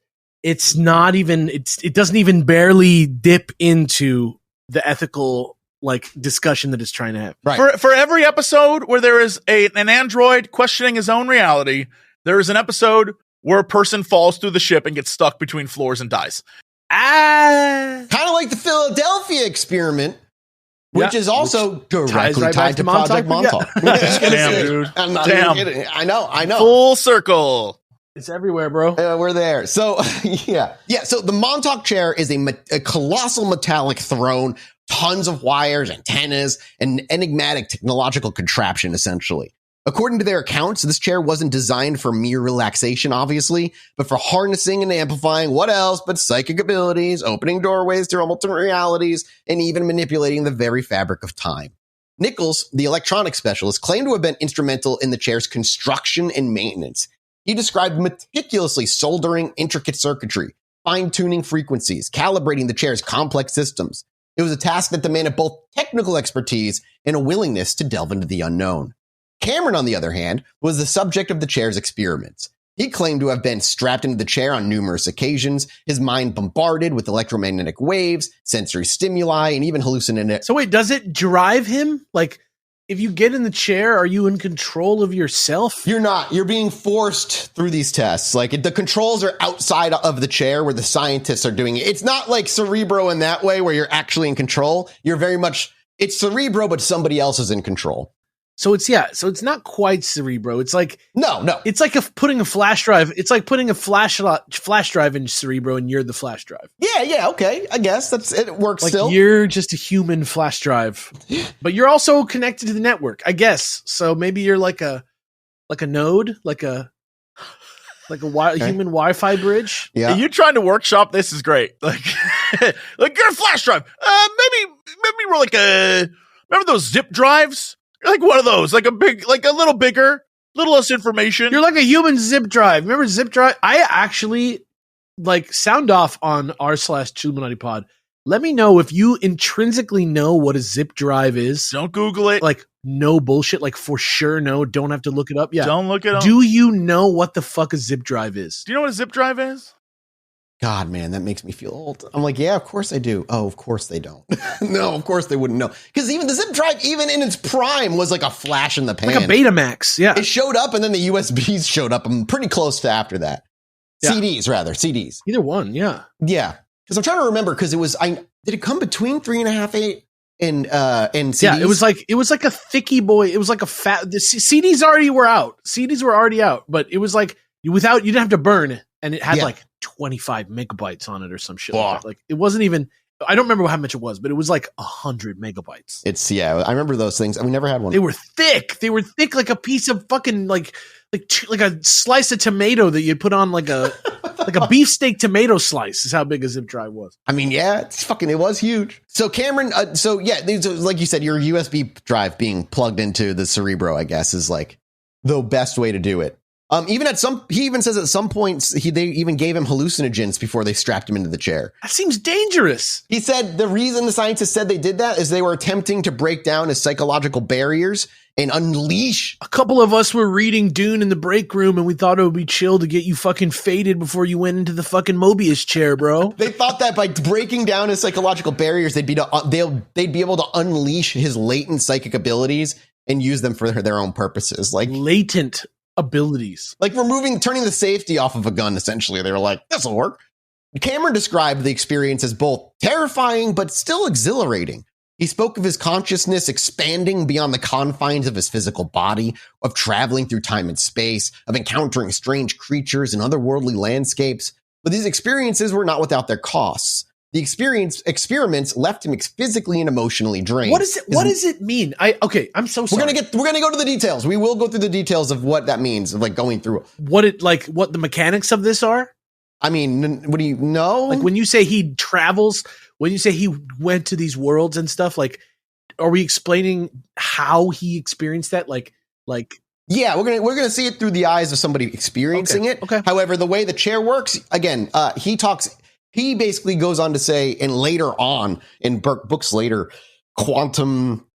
It's not even it doesn't even barely dip into the ethical like discussion that it's trying to have. Right. For every episode where there is an android questioning his own reality, there is an episode where a person falls through the ship and gets stuck between floors and dies. Kind of like the Philadelphia experiment, which is also directly right tied back to to Project Montauk. Montauk. Damn, dude. I'm not Damn. even kidding. I know. Full circle. It's everywhere, bro. We're there. So, yeah. So the Montauk Chair is a colossal metallic throne, tons of wires, antennas, an enigmatic technological contraption, essentially. According to their accounts, this chair wasn't designed for mere relaxation, obviously, but for harnessing and amplifying what else but psychic abilities, opening doorways to alternate realities, and even manipulating the very fabric of time. Nichols, the electronics specialist, claimed to have been instrumental in the chair's construction and maintenance. He described meticulously soldering intricate circuitry, fine-tuning frequencies, calibrating the chair's complex systems. It was a task that demanded both technical expertise and a willingness to delve into the unknown. Cameron, on the other hand, was the subject of the chair's experiments. He claimed to have been strapped into the chair on numerous occasions, his mind bombarded with electromagnetic waves, sensory stimuli, and even hallucinations. So wait, does it drive him? Like, if you get in the chair, are you in control of yourself? You're not. You're being forced through these tests. Like, the controls are outside of the chair where the scientists are doing it. It's not like Cerebro in that way where you're actually in control. You're very much, it's Cerebro, but somebody else is in control. So it's not quite Cerebro. It's like No. it's like putting a flash drive. It's like putting a flash drive in Cerebro, and you're the flash drive. Yeah, okay. I guess it works Like still. you're just a human flash drive, but you're also connected to the network, I guess. So maybe you're like a node, like a human Wi-Fi bridge. Yeah. You trying to workshop this is great. Like, like you're a flash drive. Maybe we're like remember those zip drives? You're like one of those, like a little bigger, little less information. You're like a human zip drive. Remember zip drive? I actually sound off on r/Chilluminati pod. Let me know if you intrinsically know what a zip drive is. Don't Google it. Like no bullshit. Like for sure, no. Don't have to look it up. Yeah. Don't look it up. Do you know what the fuck a zip drive is? Do you know what a zip drive is? God, man, that makes me feel old. I'm like, yeah, of course I do. Oh, of course they don't. No, of course they wouldn't know. Because even the zip drive, even in its prime, was like a flash in the pan. Like a Betamax. Yeah. It showed up, and then the USBs showed up. I'm pretty close to after that. Yeah. CDs. Either one. Yeah. Yeah. Because I'm trying to remember, because did it come between 3.5 and CDs? Yeah, it was like a thicky boy. It was like a fat. The CDs already were out. CDs were already out, but it was like you didn't have to burn, and it had like 25 megabytes on it or some shit. Like it wasn't even. I don't remember how much it was, but it was like 100 megabytes. I remember those things. We never had one. They were thick. They were thick like a piece of fucking like a slice of tomato that you put on like a beefsteak tomato slice is how big a zip drive was. I mean, yeah, it was huge. So Cameron, these are, like you said, your USB drive being plugged into the Cerebro, I guess, is like the best way to do it. He even says at some points they even gave him hallucinogens before they strapped him into the chair. That seems dangerous. He said the reason the scientists said they did that is they were attempting to break down his psychological barriers and unleash. A couple of us were reading Dune in the break room, and we thought it would be chill to get you fucking faded before you went into the fucking Mobius chair, bro. They thought that by breaking down his psychological barriers, they'd be able to unleash his latent psychic abilities and use them for their own purposes, like latent abilities, like turning the safety off of a gun. Essentially, they were like, "This'll work." Cameron described the experience as both terrifying but still exhilarating. He spoke of his consciousness expanding beyond the confines of his physical body, of traveling through time and space, of encountering strange creatures and otherworldly landscapes. But these experiences were not without their costs. The experiments left him physically and emotionally drained. What does it mean? I'm so sorry. We're gonna go to the details. We will go through the details of what that means, of like going through what the mechanics of this are. I mean, what do you know? Like when you say he travels, when you say he went to these worlds and stuff, like, are we explaining how he experienced that? Like, yeah, we're gonna see it through the eyes of somebody experiencing it. Okay. However, the way the chair works, again, he basically goes on to say, and later on in books later, quantum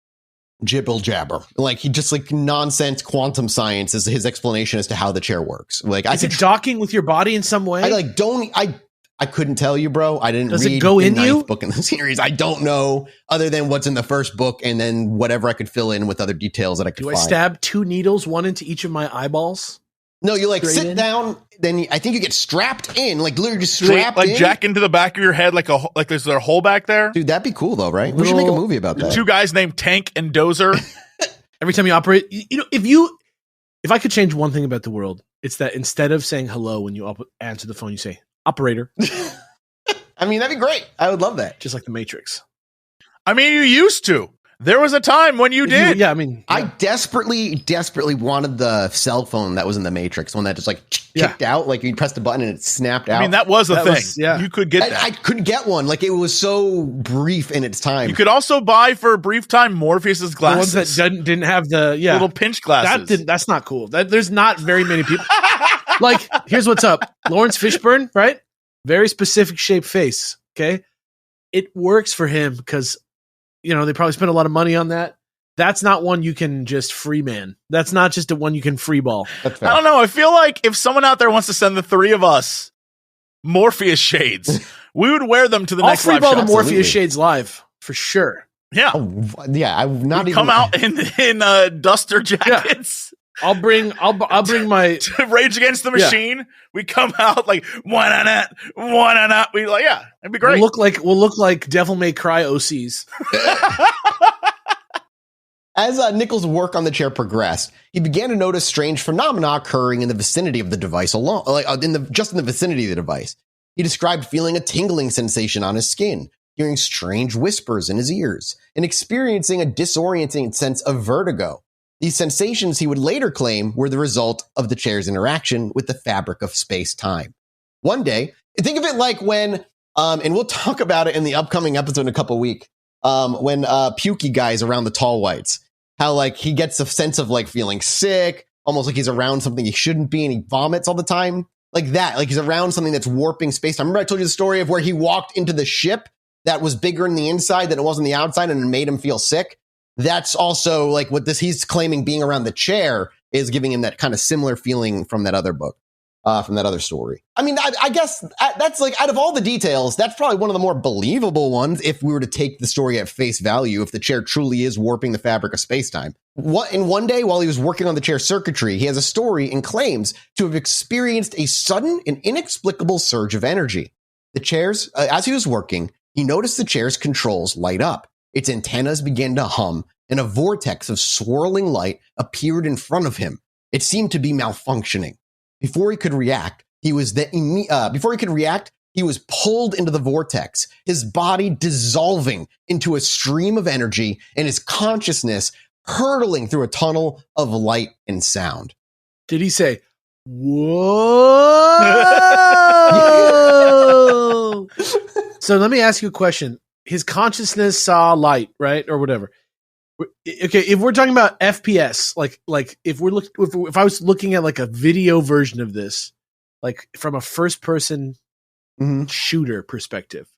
Jibble jabber. Like he just like nonsense quantum science is his explanation as to how the chair works. Like is it docking with your body in some way? I couldn't tell you, bro. I didn't Does read it go the in you? ninth book in the series. I don't know other than what's in the first book and then whatever I could fill in with other details that I could Do find. I stab 2 needles, one into each of my eyeballs? No, you like Straight sit in? down, then I think you get strapped in, like literally just strapped like in. jack into the back of your head like there's there a hole back there. Dude, that'd be cool though, right? We should make a movie about that. 2 guys named Tank and Dozer. Every time you operate, you know, if I could change one thing about the world, it's that instead of saying hello when you answer the phone, you say operator, I mean, that'd be great. I would love that. just like the Matrix. I mean, you used to. There was a time when you did. Yeah, I mean, I desperately wanted the cell phone that was in the Matrix, one that just like kicked out, like you pressed the button and it snapped out. I mean, that was a thing. yeah. You could get that. I couldn't get one. Like it was so brief in its time. You could also buy for a brief time Morpheus's the glasses. ones that didn't have the little pinch glasses. That's not cool. There's not very many people. Like, here's what's up. Lawrence Fishburne, right? Very specific shaped face. Okay. It works for him because, you know, they probably spent a lot of money on that. That's not one you can just free man. That's not just a one you can free ball. That's fair. I don't know. I feel like if someone out there wants to send the 3 of us Morpheus shades, we would wear them to the I'll next free live ball show. the Morpheus Absolutely. Shades live for sure. Yeah. Oh, yeah, I'm not We even come out in duster jackets. I'll bring my To Rage Against the Machine. We come out like one on it. We like, yeah, it'd be great. We'll look like Devil May Cry OCs. As Nichols' work on the chair progressed, he began to notice strange phenomena occurring in the vicinity of the device alone, like in the vicinity of the device. He described feeling a tingling sensation on his skin, hearing strange whispers in his ears, and experiencing a disorienting sense of vertigo. These sensations, he would later claim, were the result of the chair's interaction with the fabric of space-time. One day, think of it like when, and we'll talk about it in the upcoming episode in a couple weeks, when Pukey guy's around the tall whites. How like he gets a sense of like feeling sick, almost like he's around something he shouldn't be, and he vomits all the time. Like that, like he's around something that's warping space time. Remember I told you the story of where he walked into the ship that was bigger on the inside than it was on the outside and it made him feel sick? That's also like what he's claiming being around the chair is giving him that kind of similar feeling from that other book, from that other story. I mean, I guess that's like, out of all the details, that's probably one of the more believable ones if we were to take the story at face value, if the chair truly is warping the fabric of space-time. In one day, while he was working on the chair circuitry, he has a story and claims to have experienced a sudden and inexplicable surge of energy. The chairs, as he was working, he noticed the chair's controls light up. Its antennas began to hum, and a vortex of swirling light appeared in front of him. It seemed to be malfunctioning. Before he could react, he was pulled into the vortex, his body dissolving into a stream of energy, and his consciousness hurtling through a tunnel of light and sound. Did he say, whoa? So let me ask you a question. His consciousness saw light, right? Or whatever. Okay, if we're talking about FPS, like if I was looking at like a video version of this, like from a first person shooter perspective,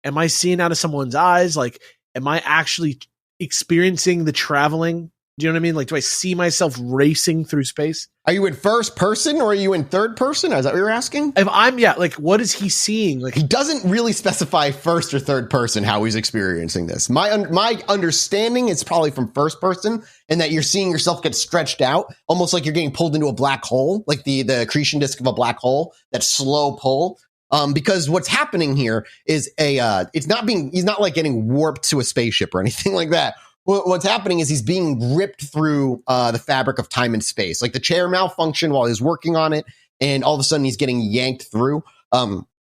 am I seeing out of someone's eyes? Like, am I actually experiencing the traveling? Do you know what I mean? Like, do I see myself racing through space? Are you in first person or are you in third person? Is that what you're asking? If I'm, like, what is he seeing? Like, he doesn't really specify first or third person how he's experiencing this. My understanding is probably from first person, and that you're seeing yourself get stretched out, almost like you're getting pulled into a black hole, like the accretion disk of a black hole, that slow pull. Because what's happening here is he's not like getting warped to a spaceship or anything like that. What's happening is he's being ripped through the fabric of time and space. Like the chair malfunctioned while he was working on it, and all of a sudden he's getting yanked through.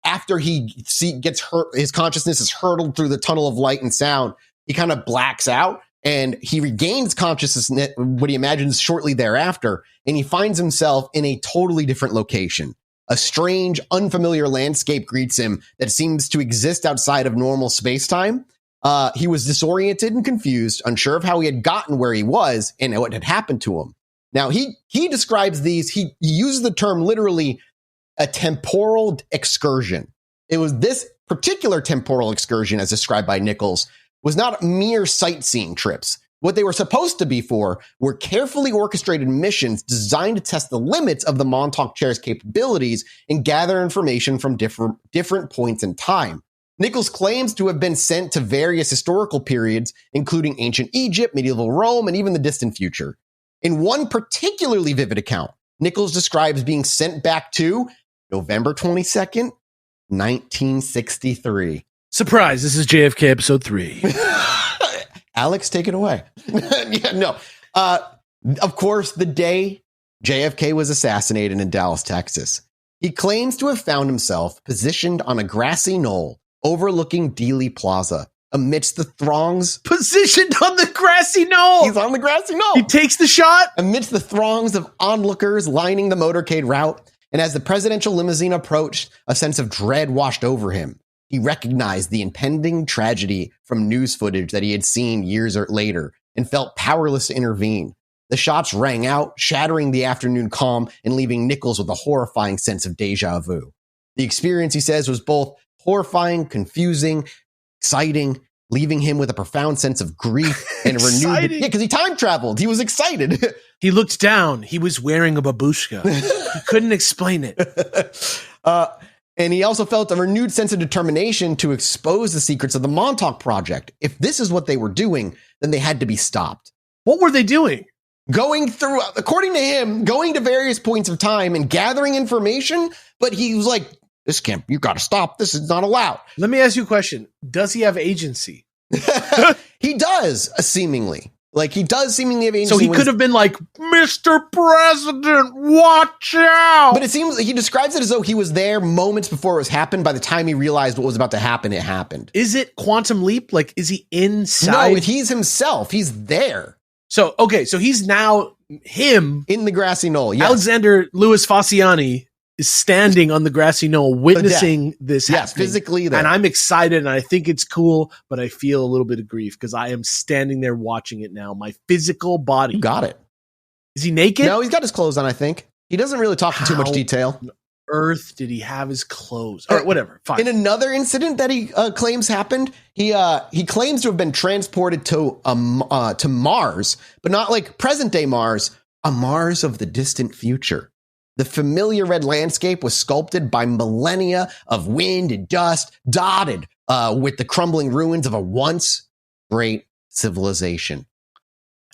After he gets hurt, his consciousness is hurtled through the tunnel of light and sound. He kind of blacks out, and he regains consciousness, what he imagines shortly thereafter, and he finds himself in a totally different location. A strange, unfamiliar landscape greets him that seems to exist outside of normal space-time. He was disoriented and confused, unsure of how he had gotten where he was and what had happened to him. Now, he describes these, he uses the term literally a temporal excursion. It was this particular temporal excursion, as described by Nichols, was not mere sightseeing trips. What they were supposed to be for were carefully orchestrated missions designed to test the limits of the Montauk Chair's capabilities and gather information from different points in time. Nichols claims to have been sent to various historical periods, including ancient Egypt, medieval Rome, and even the distant future. In one particularly vivid account, Nichols describes being sent back to November 22nd, 1963. Surprise, this is JFK episode 3. Alex, take it away. Of course, the day JFK was assassinated in Dallas, Texas, he claims to have found himself positioned on a grassy knoll overlooking Dealey Plaza amidst the throngs. Positioned on the grassy knoll. He's on the grassy knoll. He takes the shot. Amidst the throngs of onlookers lining the motorcade route, and as the presidential limousine approached, a sense of dread washed over him. He recognized the impending tragedy from news footage that he had seen years later and felt powerless to intervene. The shots rang out, shattering the afternoon calm and leaving Nichols with a horrifying sense of deja vu. The experience, he says, was both horrifying, confusing, exciting, leaving him with a profound sense of grief and renewed. Yeah, because he time traveled. He was excited. He looked down. He was wearing a babushka. He couldn't explain it. And he also felt a renewed sense of determination to expose the secrets of the Montauk Project. If this is what they were doing, then they had to be stopped. What were they doing? Going through, according to him, going to various points of time and gathering information. But he was like, this can't, you got to stop. This is not allowed. Let me ask you a question. Does he have agency? He does, seemingly. Like, he does seemingly have agency. So he could have been like, Mr. President, watch out. But it seems he describes it as though he was there moments before it was happened. By the time he realized what was about to happen, it happened. Is it quantum leap? Like, is he inside? No, he's himself. He's there. So, okay, so he's now him. In the grassy knoll, yes. Alexander Louis Fossiani is standing on the grassy knoll witnessing this yes, happening. Physically there. And I'm excited and I think it's cool, but I feel a little bit of grief because I am standing there watching it now. My physical body. You got it. Is he naked? No, he's got his clothes on, I think. He doesn't really talk in too much detail. On earth did he have his clothes? All right, whatever. Fine. In another incident that he claims happened, he claims to have been transported to Mars, but not like present day Mars, a Mars of the distant future. The familiar red landscape was sculpted by millennia of wind and dust, dotted with the crumbling ruins of a once great civilization.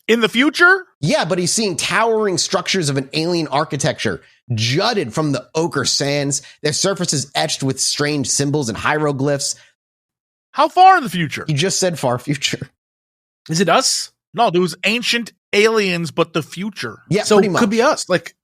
In the future? Yeah, but he's seeing towering structures of an alien architecture, jutted from the ochre sands, their surfaces etched with strange symbols and hieroglyphs. How far in the future? He just said far future. Is it us? No, there was ancient aliens, but the future. Yeah, so pretty it much. could be us. Like,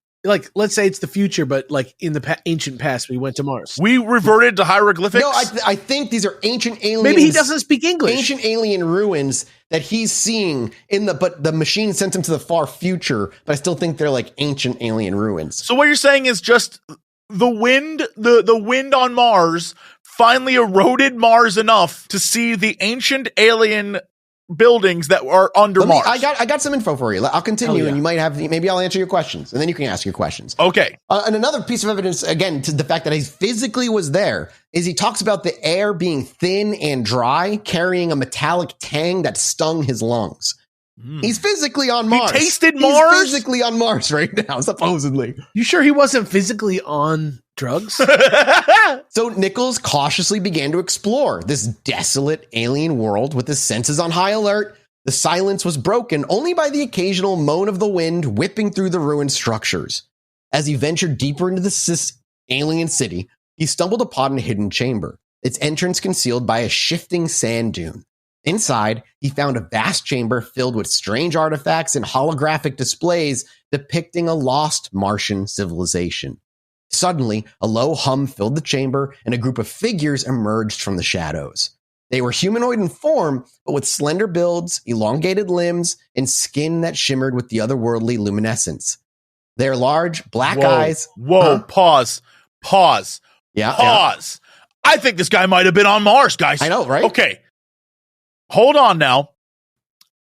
let's say it's the future, but like in the ancient past, we went to Mars. We reverted to hieroglyphics? No, I think these are ancient aliens. Maybe he doesn't speak English. Ancient alien ruins that he's seeing but the machine sent him to the far future, but I still think they're like ancient alien ruins. So what you're saying is just the wind on Mars finally eroded Mars enough to see the ancient alien buildings that are under Mars. I got some info for you. I'll continue, yeah. and you might have, maybe I'll answer your questions, and then you can ask your questions. Okay. And another piece of evidence, again, to the fact that he physically was there, is he talks about the air being thin and dry, carrying a metallic tang that stung his lungs. He's physically on Mars. He tasted Mars? He's physically on Mars right now, supposedly. You sure he wasn't physically on drugs? So Nichols cautiously began to explore this desolate alien world with his senses on high alert. The silence was broken only by the occasional moan of the wind whipping through the ruined structures. As he ventured deeper into the alien city, he stumbled upon a hidden chamber, its entrance concealed by a shifting sand dune. Inside, he found a vast chamber filled with strange artifacts and holographic displays depicting a lost Martian civilization. Suddenly, a low hum filled the chamber, and a group of figures emerged from the shadows. They were humanoid in form, but with slender builds, elongated limbs, and skin that shimmered with the otherworldly luminescence. Their large, black eyes... Whoa, pause. Yeah. Pause. I think this guy might have been on Mars, guys. I know, right? Okay. Hold on now.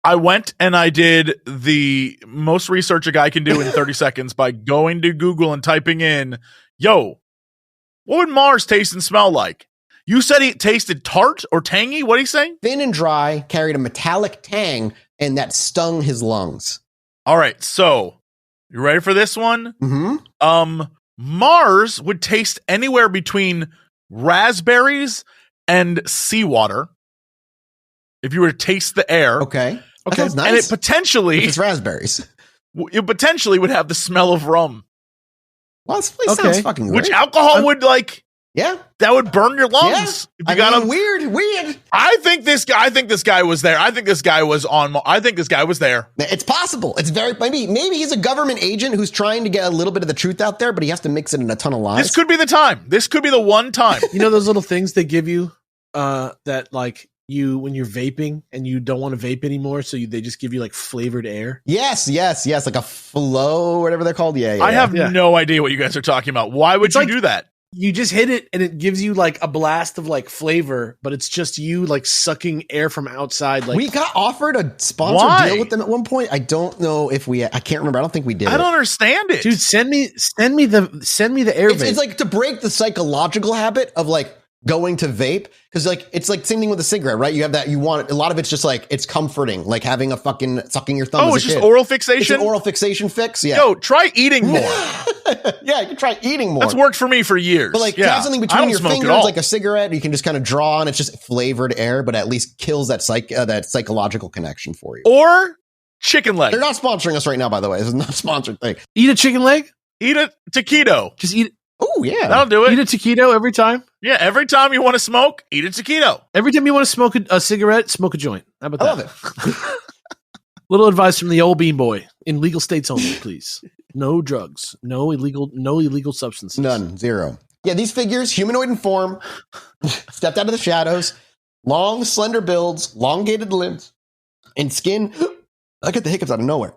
I went and I did the most research a guy can do in 30 seconds by going to Google and typing in, what would Mars taste and smell like? You said it tasted tart or tangy? What are you saying? Thin and dry, carried a metallic tang, and that stung his lungs. All right, so you ready for this one? Mm-hmm. Mars would taste anywhere between raspberries and seawater if you were to taste the air. Okay. That's nice. And it potentially, if it's raspberries, it potentially would have the smell of rum. Well, this place sounds fucking great. Which alcohol would like? Yeah, that would burn your lungs. Yeah. If you got weird. I think this guy was there. I think this guy was there. It's possible. It's very maybe he's a government agent who's trying to get a little bit of the truth out there, but he has to mix it in a ton of lies. This could be the time. This could be the one time. You know those little things they give you that like you when you're vaping and you don't want to vape anymore, so they just give you like flavored air. Yes, like a flow, whatever they're called. Yeah. I have no idea what you guys are talking about. Why would you do that? You just hit it and it gives you like a blast of like flavor, but it's just you like sucking air from outside. Like we got offered a sponsored deal with them at one point. I don't know if I can't remember. I don't think we did. I don't understand it. Dude, send me the air vape. It's like to break the psychological habit of like going to vape, because like it's like same thing with a cigarette, right? You have that, you want a lot of it's just like it's comforting, like having a fucking sucking your thumb. It's just oral fixation. It's an oral fixation fix. Yeah. Yo, try eating more. Yeah, you can try eating more. That's worked for me for years. But like have something between your fingers, like a cigarette, you can just kind of draw on. It's just flavored air, but at least kills that that psychological connection for you. Or chicken leg. They're not sponsoring us right now, by the way. This is not a sponsored thing. Eat a chicken leg. Eat a taquito. Just eat it. Oh, yeah. That'll do it. Eat a taquito every time. Yeah, every time you want to smoke, eat a taquito. Every time you want to smoke a cigarette, smoke a joint. How about that? I love it. Little advice from the old bean boy. In legal states only, please. No drugs. No illegal substances. None. Zero. Yeah, these figures, humanoid in form, stepped out of the shadows, long, slender builds, elongated limbs, and skin. I get the hiccups out of nowhere.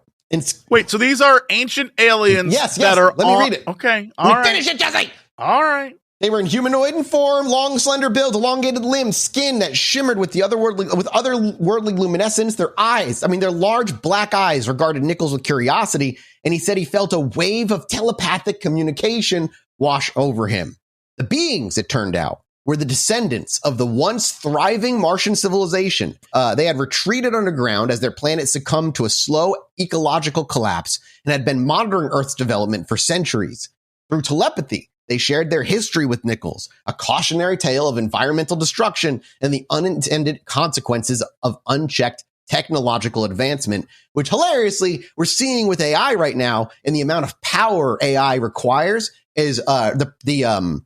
Wait, so these are ancient aliens that are... Let me read it. Okay, all right. Finish it, Jesse! All right. They were in humanoid in form, long, slender build, elongated limbs, skin that shimmered with otherworldly luminescence. Their eyes, their large black eyes regarded Nichols with curiosity, and he said he felt a wave of telepathic communication wash over him. The beings, it turned out, were the descendants of the once thriving Martian civilization. They had retreated underground as their planet succumbed to a slow ecological collapse and had been monitoring Earth's development for centuries. Through telepathy, they shared their history with Nichols, a cautionary tale of environmental destruction and the unintended consequences of unchecked technological advancement, which hilariously we're seeing with AI right now, and the amount of power AI requires is the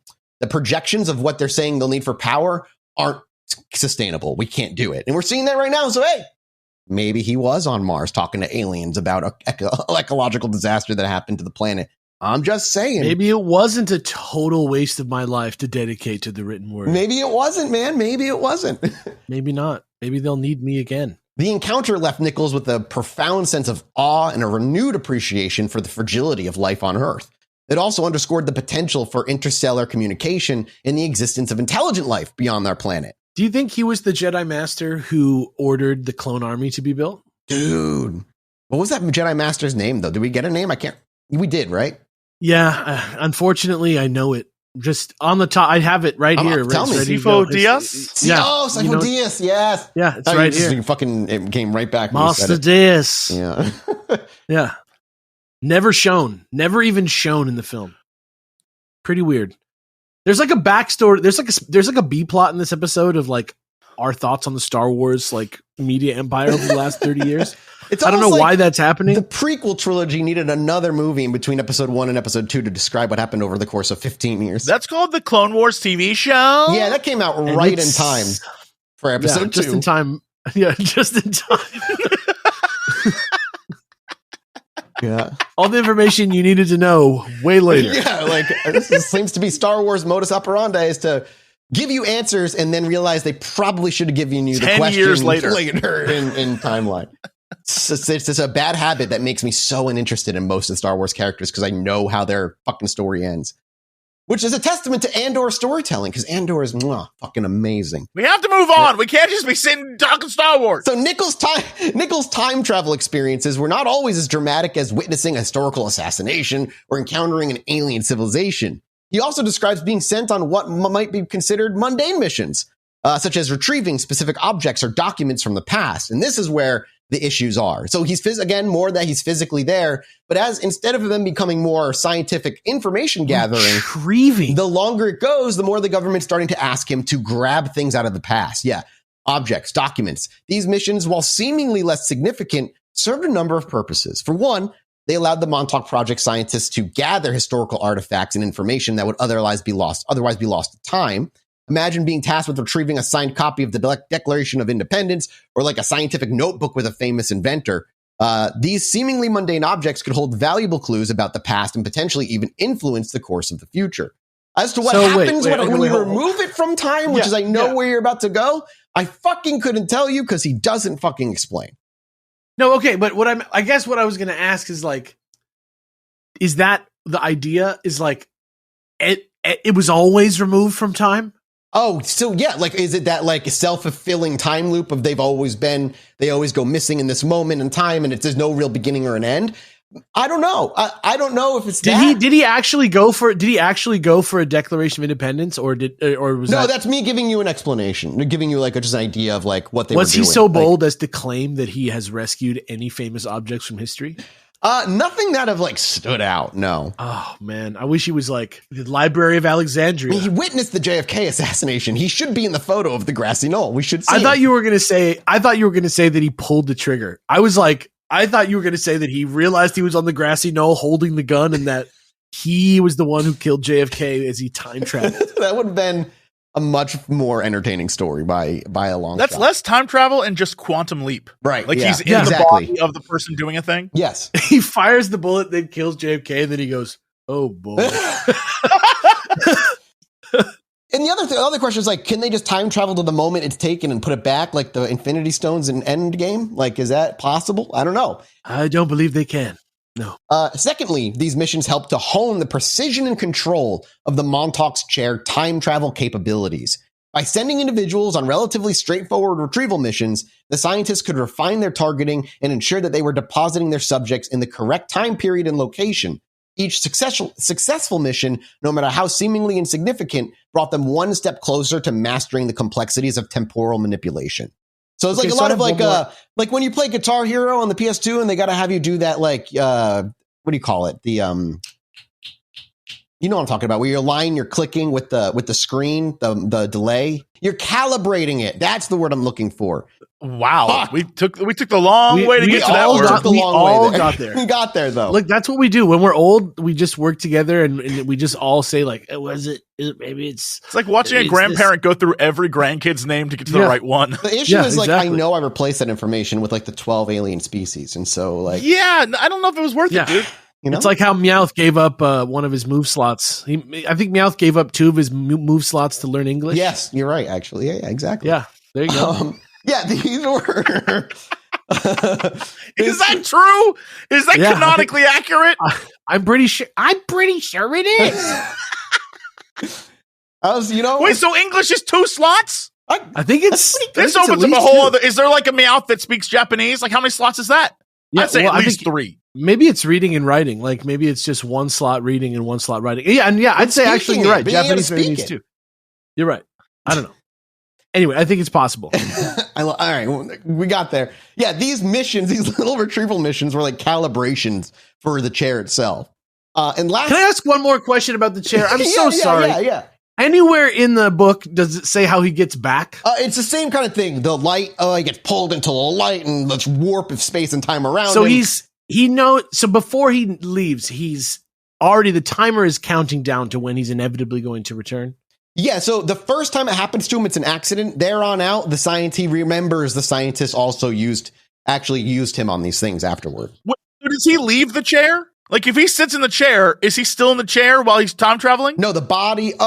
projections of what they're saying they'll need for power aren't sustainable. We can't do it. And we're seeing that right now. So, hey, maybe he was on Mars talking to aliens about an ecological disaster that happened to the planet. I'm just saying. Maybe it wasn't a total waste of my life to dedicate to the written word. Maybe it wasn't, man. Maybe it wasn't. Maybe not. Maybe they'll need me again. The encounter left Nichols with a profound sense of awe and a renewed appreciation for the fragility of life on Earth. It also underscored the potential for interstellar communication and the existence of intelligent life beyond our planet. Do you think he was the Jedi Master who ordered the clone army to be built? Dude, what was that Jedi Master's name, though? Did we get a name? We did, right? Yeah, unfortunately, I know it. Just on the top, I have it right here. Tell me. Sifo Dyas? Yeah. Oh, Sifo Dyas, yes. Yeah, it's right here. It came right back. Master Dyas. Yeah. Yeah. Never even shown in the film. Pretty weird. There's like a backstory. There's like a B plot in this episode of like our thoughts on the Star Wars like media empire over the last 30 years. I don't know why that's happening. The prequel trilogy needed another movie in between episode 1 and episode 2 to describe what happened over the course of 15 years. That's called the Clone Wars TV show. Yeah, that came out right in time for episode 2. Just in time. Yeah, just in time. Yeah. All the information you needed to know way later. Yeah, like this seems to be Star Wars modus operandi, is to give you answers and then realize they probably should have given you the 10 question years later in timeline. It's just a bad habit that makes me so uninterested in most of the Star Wars characters because I know how their fucking story ends. Which is a testament to Andor's storytelling, because Andor is fucking amazing. We have to move on. We can't just be sitting talking Star Wars. So Nichols' time travel experiences were not always as dramatic as witnessing a historical assassination or encountering an alien civilization. He also describes being sent on what might be considered mundane missions, such as retrieving specific objects or documents from the past. And this is where the issues are. So he's more that he's physically there, but instead of them becoming more scientific information gathering, retrieving, the longer it goes, the more the government's starting to ask him to grab things out of the past. Yeah. Objects, documents. These missions, while seemingly less significant, served a number of purposes. For one, they allowed the Montauk Project scientists to gather historical artifacts and information that would otherwise be lost to time. Imagine being tasked with retrieving a signed copy of the Declaration of Independence or like a scientific notebook with a famous inventor. These seemingly mundane objects could hold valuable clues about the past and potentially even influence the course of the future. As to what happens when you remove it from time, which is I know where you're about to go, I fucking couldn't tell you because he doesn't fucking explain. No, okay, but I guess what I was going to ask is like, is that the idea? Is like it was always removed from time? Oh, so yeah, like is it that like self-fulfilling time loop of they always go missing in this moment in time and there's no real beginning or an end? I don't know. I don't know if it's Did he actually go for a Declaration of Independence or was No, that's me giving you an explanation. Giving you like just an idea of like what they were doing. Was he so bold as to claim that he has rescued any famous objects from history? Nothing that have like stood out. No. Oh man, I wish he was like the Library of Alexandria. I mean, he witnessed the JFK assassination. He should be in the photo of the grassy knoll. We should see I thought you were going to say that he pulled the trigger. I thought you were going to say that he realized he was on the grassy knoll holding the gun and that he was the one who killed JFK as he time traveled. That would have been a much more entertaining story by a long That's shot. Less time travel and just quantum leap. Right. Like he's in the body of the person doing a thing. Yes. He fires the bullet, then kills JFK, and then he goes, oh boy. And the other question is like, can they just time travel to the moment it's taken and put it back like the Infinity Stones in Endgame? Like, is that possible? I don't know. I don't believe they can. No. Secondly, these missions help to hone the precision and control of the Montauk Chair time travel capabilities. By sending individuals on relatively straightforward retrieval missions, the scientists could refine their targeting and ensure that they were depositing their subjects in the correct time period and location. Each successful mission, no matter how seemingly insignificant, brought them one step closer to mastering the complexities of temporal manipulation. So it's like a lot of like when you play Guitar Hero on the PS2 and they got to have you do that like what do you call it? The you know what I'm talking about, where you're aligning your clicking with the screen, the delay. You're calibrating it. That's the word I'm looking for. Wow. Fuck. We took the long way to get to that word. We all got there. We got there though. Look, that's what we do. When we're old, we just work together and we just all say like, maybe it's like watching a grandparent go through every grandkid's name to get to the right one. The issue is like, I know I replaced that information with like the 12 alien species. And so like, yeah, I don't know if it was worth it, dude. You know? It's like how Meowth gave up one of his move slots. I think Meowth gave up 2 of his move slots to learn English. Yes, you're right, actually. Yeah, exactly. Yeah, there you go. Yeah, these were... Is that true? Is that canonically accurate? I'm pretty sure it is. Wait, so English is 2 slots? I think it's... This opens up a whole other... Is there like a Meowth that speaks Japanese? Like how many slots is that? Yeah, I'd say at least 3. Maybe it's reading and writing. Like maybe it's just 1 slot reading and 1 slot writing. Yeah, and I'd say actually you're right. Japanese needs 2. You're right. I don't know. Anyway, I think it's possible. All right, we got there. Yeah, these missions, these little retrieval missions, were like calibrations for the chair itself. Can I ask one more question about the chair? I'm so sorry. Yeah. Anywhere in the book does it say how he gets back? It's the same kind of thing. The light, he gets pulled into the light and let's warp of space and time around. So so before he leaves, he's already, the timer is counting down to when he's inevitably going to return. Yeah, so the first time it happens to him, it's an accident. There on out, he remembers the scientists also used him on these things afterward. Does he leave the chair? Like, if he sits in the chair, is he still in the chair while he's time traveling? No, the body. See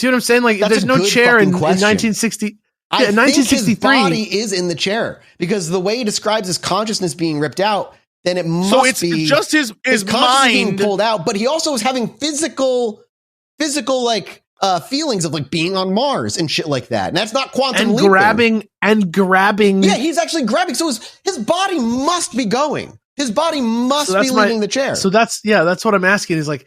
what I'm saying? Like, there's no chair in 1960. I think 1963. His body is in the chair because the way he describes his consciousness being ripped out, then it must be just his mind being pulled out. But he also is having physical like feelings of like being on Mars and shit like that. And that's not quantum leaping. grabbing. Yeah, he's actually grabbing. So his body must be going. His body must be leaving the chair. So that's what I'm asking is like,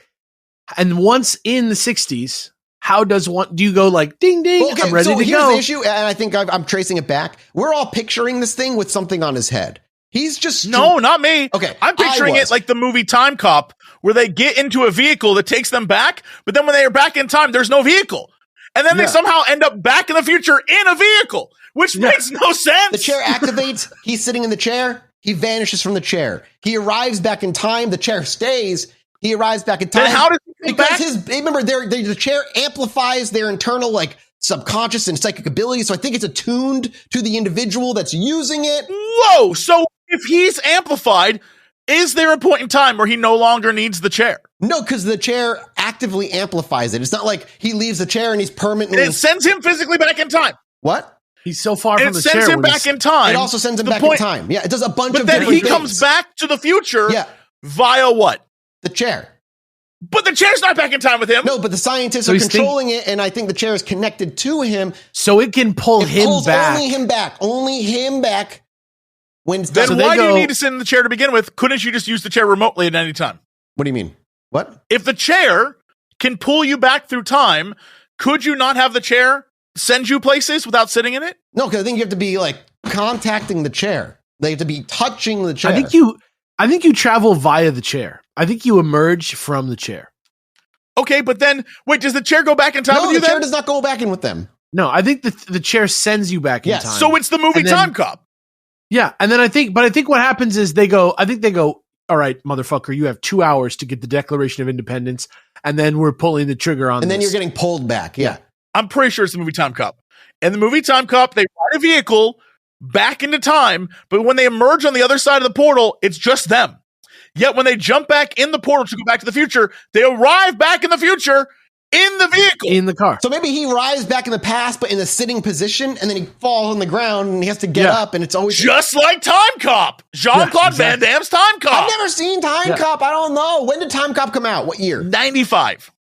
and once in the 60s, how does one, do you go like, ding, ding, Well, okay, I'm ready so to here's go? the issue, and I think I'm tracing it back. We're all picturing this thing with something on his head. He's just No, not me. Okay, I'm picturing it like the movie Time Cop, where they get into a vehicle that takes them back, but then when they are back in time, there's no vehicle. And then they somehow end up back in the future in a vehicle, which makes no sense. The chair activates. He's sitting in the chair. He vanishes from the chair. He arrives back in time. The chair stays. He arrives back in time. Then how does he come because back? Remember, the chair amplifies their internal like subconscious and psychic abilities. So I think it's attuned to the individual that's using it. Whoa! So if he's amplified, is there a point in time where he no longer needs the chair? No, because the chair actively amplifies it. It's not like he leaves the chair and he's permanently. And it sends him physically back in time. What? He's so far from the chair. It sends him back in time. It also sends him back in time. Yeah, it does a bunch of different things. But then he different comes back to the future via what? The chair. But the chair's not back in time with him. No, but the scientists are controlling it, and I think the chair is connected to him. So it can pull him back. Only him back. Only him back. When it's then done. why do you need to send the chair to begin with? Couldn't you just use the chair remotely at any time? What do you mean? What? If the chair can pull you back through time, could you not have the chair send you places without sitting in it? No, because I think you have to be like contacting the chair. They have to be touching the chair. I think you travel via the chair. I think you emerge from the chair. Okay, but then wait, does the chair go back in time with you? No, the chair does not go back in with them. No, I think the chair sends you back in time. So it's the movie Time Cop. Yeah, and then I think what happens is they go, all right, motherfucker, you have 2 hours to get the Declaration of Independence, and then we're pulling the trigger on and then this. you're getting pulled back. Yeah. I'm pretty sure it's the movie Time Cop. In the movie Time Cop, they ride a vehicle back into time, but when they emerge on the other side of the portal, it's just them. Yet when they jump back in the portal to go back to the future, they arrive back in the future in the vehicle. In the car. So maybe he arrives back in the past, but in the sitting position, and then he falls on the ground and he has to get up, and it's always just like Time Cop. Jean-Claude Van Damme's Time Cop. I've never seen Time Cop. I don't know. When did Time Cop come out? What year? 95.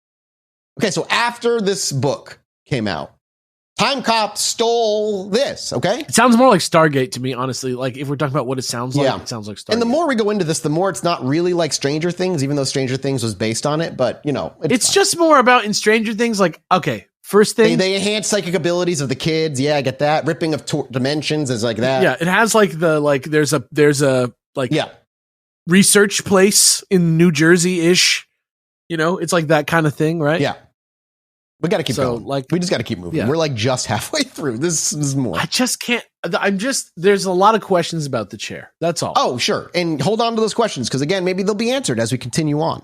Okay, so after this book came out, Time Cop stole this, okay? It sounds more like Stargate to me, honestly. Like, if we're talking about what it sounds like, it sounds like Stargate. And the more we go into this, the more it's not really like Stranger Things, even though Stranger Things was based on it. But, you know. It's just more about, in Stranger Things, like, okay, first thing. They enhance psychic abilities of the kids. Yeah, I get that. Ripping of dimensions is like that. Yeah, it has, like, there's a research place in New Jersey-ish. You know, it's like that kind of thing, right? Yeah. We got to keep going. Like, we just got to keep moving. Yeah. We're like just halfway through. This is more. I just can't. There's a lot of questions about the chair. That's all. Oh, sure. And hold on to those questions because, again, maybe they'll be answered as we continue on.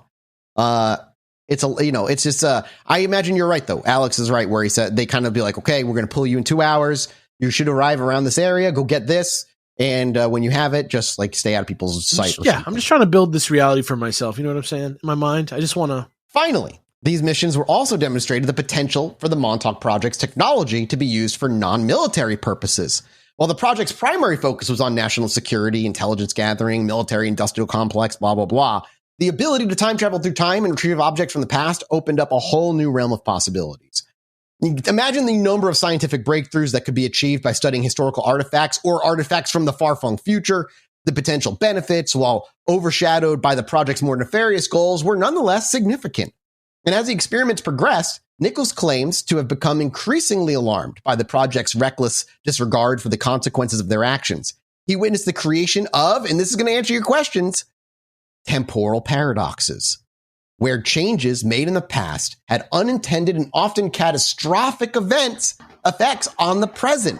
It's just, I imagine you're right, though. Alex is right where he said they kind of be like, okay, we're going to pull you in 2 hours. You should arrive around this area. Go get this. And when you have it, just like stay out of people's sight. Yeah, I'm just trying to build this reality for myself. You know what I'm saying? In my mind, I just want to. Finally, these missions were also demonstrated the potential for the Montauk Project's technology to be used for non-military purposes. While the project's primary focus was on national security, intelligence gathering, military-industrial complex, blah, blah, blah, the ability to time travel through time and retrieve objects from the past opened up a whole new realm of possibilities. Imagine the number of scientific breakthroughs that could be achieved by studying historical artifacts or artifacts from the far-flung future. The potential benefits, while overshadowed by the project's more nefarious goals, were nonetheless significant. And as the experiments progressed, Nichols claims to have become increasingly alarmed by the project's reckless disregard for the consequences of their actions. He witnessed the creation of, and this is going to answer your questions, temporal paradoxes, where changes made in the past had unintended and often catastrophic effects on the present.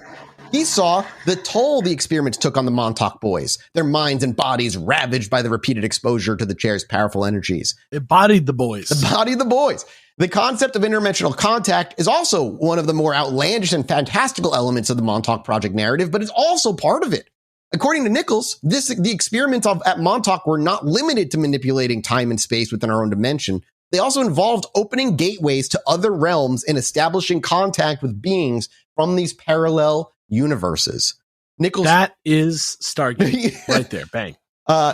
He saw the toll the experiments took on the Montauk boys, their minds and bodies ravaged by the repeated exposure to the chair's powerful energies. It bodied the boys. The concept of interdimensional contact is also one of the more outlandish and fantastical elements of the Montauk Project narrative, but it's also part of it. According to Nichols, the experiments at Montauk were not limited to manipulating time and space within our own dimension. They also involved opening gateways to other realms and establishing contact with beings from these parallel universes. Nichols, that is Stargate right there. Bang.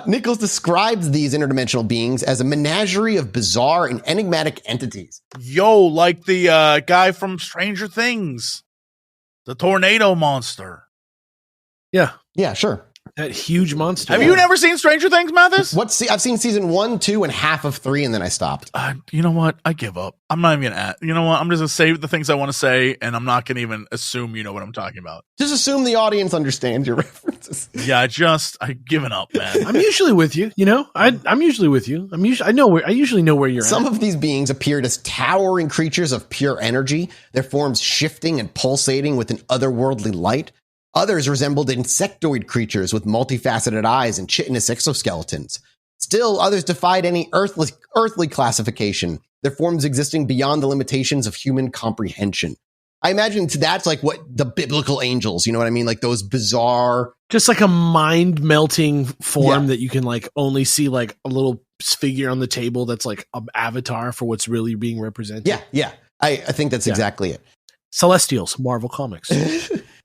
Nichols describes these interdimensional beings as a menagerie of bizarre and enigmatic entities. Yo, like the guy from Stranger Things, the tornado monster. Yeah. Yeah, sure. That huge monster. Have you never seen Stranger Things, Mathis? I've seen season 1, 2, and half of 3, and then I stopped. You know what? I give up. I'm not even going to add. You know what? I'm just going to say the things I want to say, and I'm not going to even assume you know what I'm talking about. Just assume the audience understands your references. Yeah, I've given up, man. I'm usually with you. You know, I'm usually with you. I usually know where you're at. Some of these beings appeared as towering creatures of pure energy, their forms shifting and pulsating with an otherworldly light. Others resembled insectoid creatures with multifaceted eyes and chitinous exoskeletons. Still, others defied any earthly classification, their forms existing beyond the limitations of human comprehension. I imagine that's like what the biblical angels, you know what I mean? Like those bizarre... Just like a mind-melting form that you can like only see like a little figure on the table that's like an avatar for what's really being represented. Yeah. I think that's exactly it. Celestials, Marvel Comics.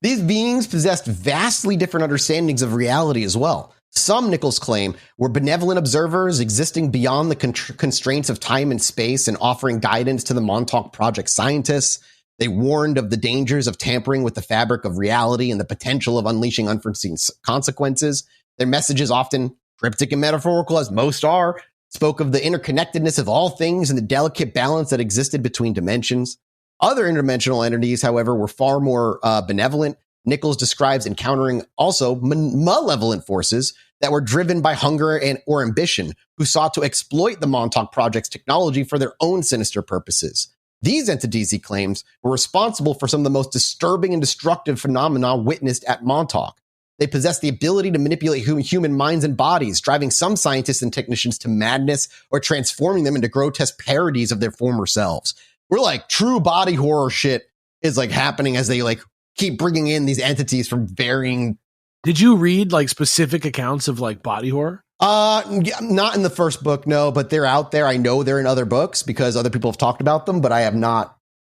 These beings possessed vastly different understandings of reality as well. Some, Nichols claim, were benevolent observers existing beyond the constraints of time and space and offering guidance to the Montauk Project scientists. They warned of the dangers of tampering with the fabric of reality and the potential of unleashing unforeseen consequences. Their messages, often cryptic and metaphorical as most are, spoke of the interconnectedness of all things and the delicate balance that existed between dimensions. Other interdimensional entities, however, were far more benevolent. Nichols describes encountering also malevolent forces that were driven by hunger or ambition, who sought to exploit the Montauk Project's technology for their own sinister purposes. These entities, he claims, were responsible for some of the most disturbing and destructive phenomena witnessed at Montauk. They possess the ability to manipulate human minds and bodies, driving some scientists and technicians to madness or transforming them into grotesque parodies of their former selves. We're like true body horror shit is like happening as they like keep bringing in these entities from varying. Did you read like specific accounts of like body horror? Not in the first book, no, but they're out there. I know they're in other books because other people have talked about them, but I have not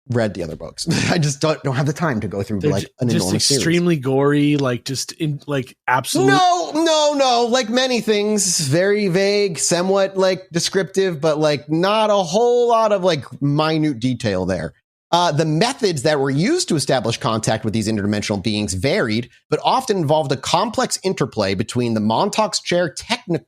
read the other books. I just don't have the time to go through They're like an just enormous extremely series. Gory, like just in like absolute. No. Like many things, very vague, somewhat like descriptive, but like not a whole lot of like minute detail there. The methods that were used to establish contact with these interdimensional beings varied, but often involved a complex interplay between the Montauk Chair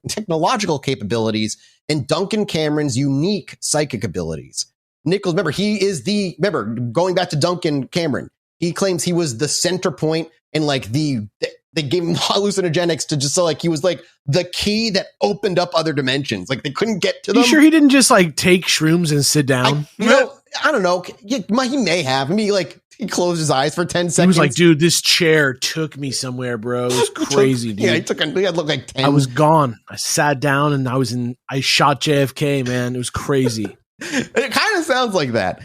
technological capabilities and Duncan Cameron's unique psychic abilities. Nichols, remember, going back to Duncan Cameron, he claims he was the center point and like they gave him hallucinogenics to just so like he was like the key that opened up other dimensions. Like they couldn't get to them. You sure he didn't just like take shrooms and sit down? I don't know. He may have. I mean, like he closed his eyes for 10 seconds. He was like, dude, this chair took me somewhere, bro. It was crazy, dude. Yeah, he had looked like 10. I was gone. I sat down and I shot JFK, man. It was crazy. It kind of sounds like that.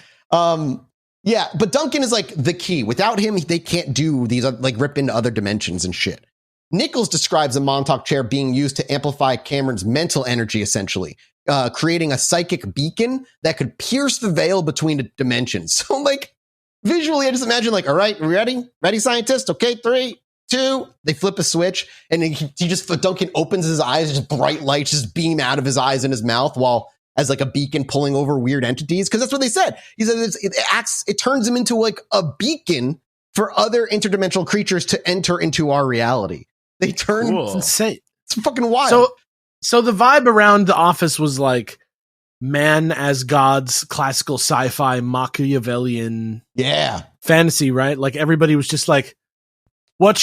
Yeah, but Duncan is like the key. Without him, they can't do these, like rip into other dimensions and shit. Nichols describes the Montauk Chair being used to amplify Cameron's mental energy, essentially, creating a psychic beacon that could pierce the veil between the dimensions. So, like, visually, I just imagine, like, all right, ready? Ready, scientist? Okay, 3, 2. They flip a switch, and Duncan opens his eyes, just bright lights just beam out of his eyes and his mouth while as like a beacon pulling over weird entities. Because that's what they said. He said it turns him into like a beacon for other interdimensional creatures to enter into our reality. They turn It's insane. It's fucking wild. So the vibe around the office was like man as gods, classical sci-fi, Machiavellian fantasy, right? Like everybody was just like, what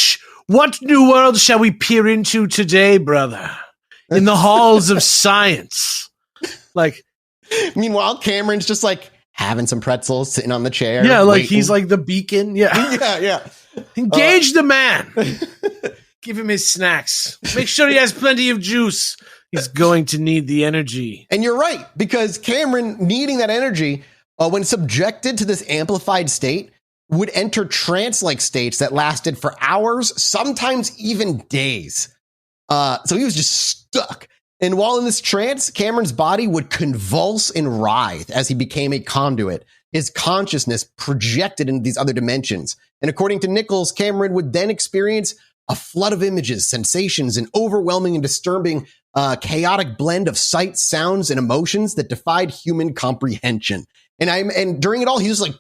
new world shall we peer into today, brother? In the halls of science. Like, meanwhile, Cameron's just like having some pretzels, sitting on the chair. Yeah, like waiting. he's like the beacon. Yeah. yeah. Engage the man. Give him his snacks. Make sure he has plenty of juice. He's going to need the energy. And you're right, because Cameron needing that energy, when subjected to this amplified state, would enter trance-like states that lasted for hours, sometimes even days. So he was just stuck. And while in this trance, Cameron's body would convulse and writhe as he became a conduit, his consciousness projected into these other dimensions. And according to Nichols, Cameron would then experience a flood of images, sensations, an overwhelming and disturbing chaotic blend of sights, sounds, and emotions that defied human comprehension. And during it all, he was like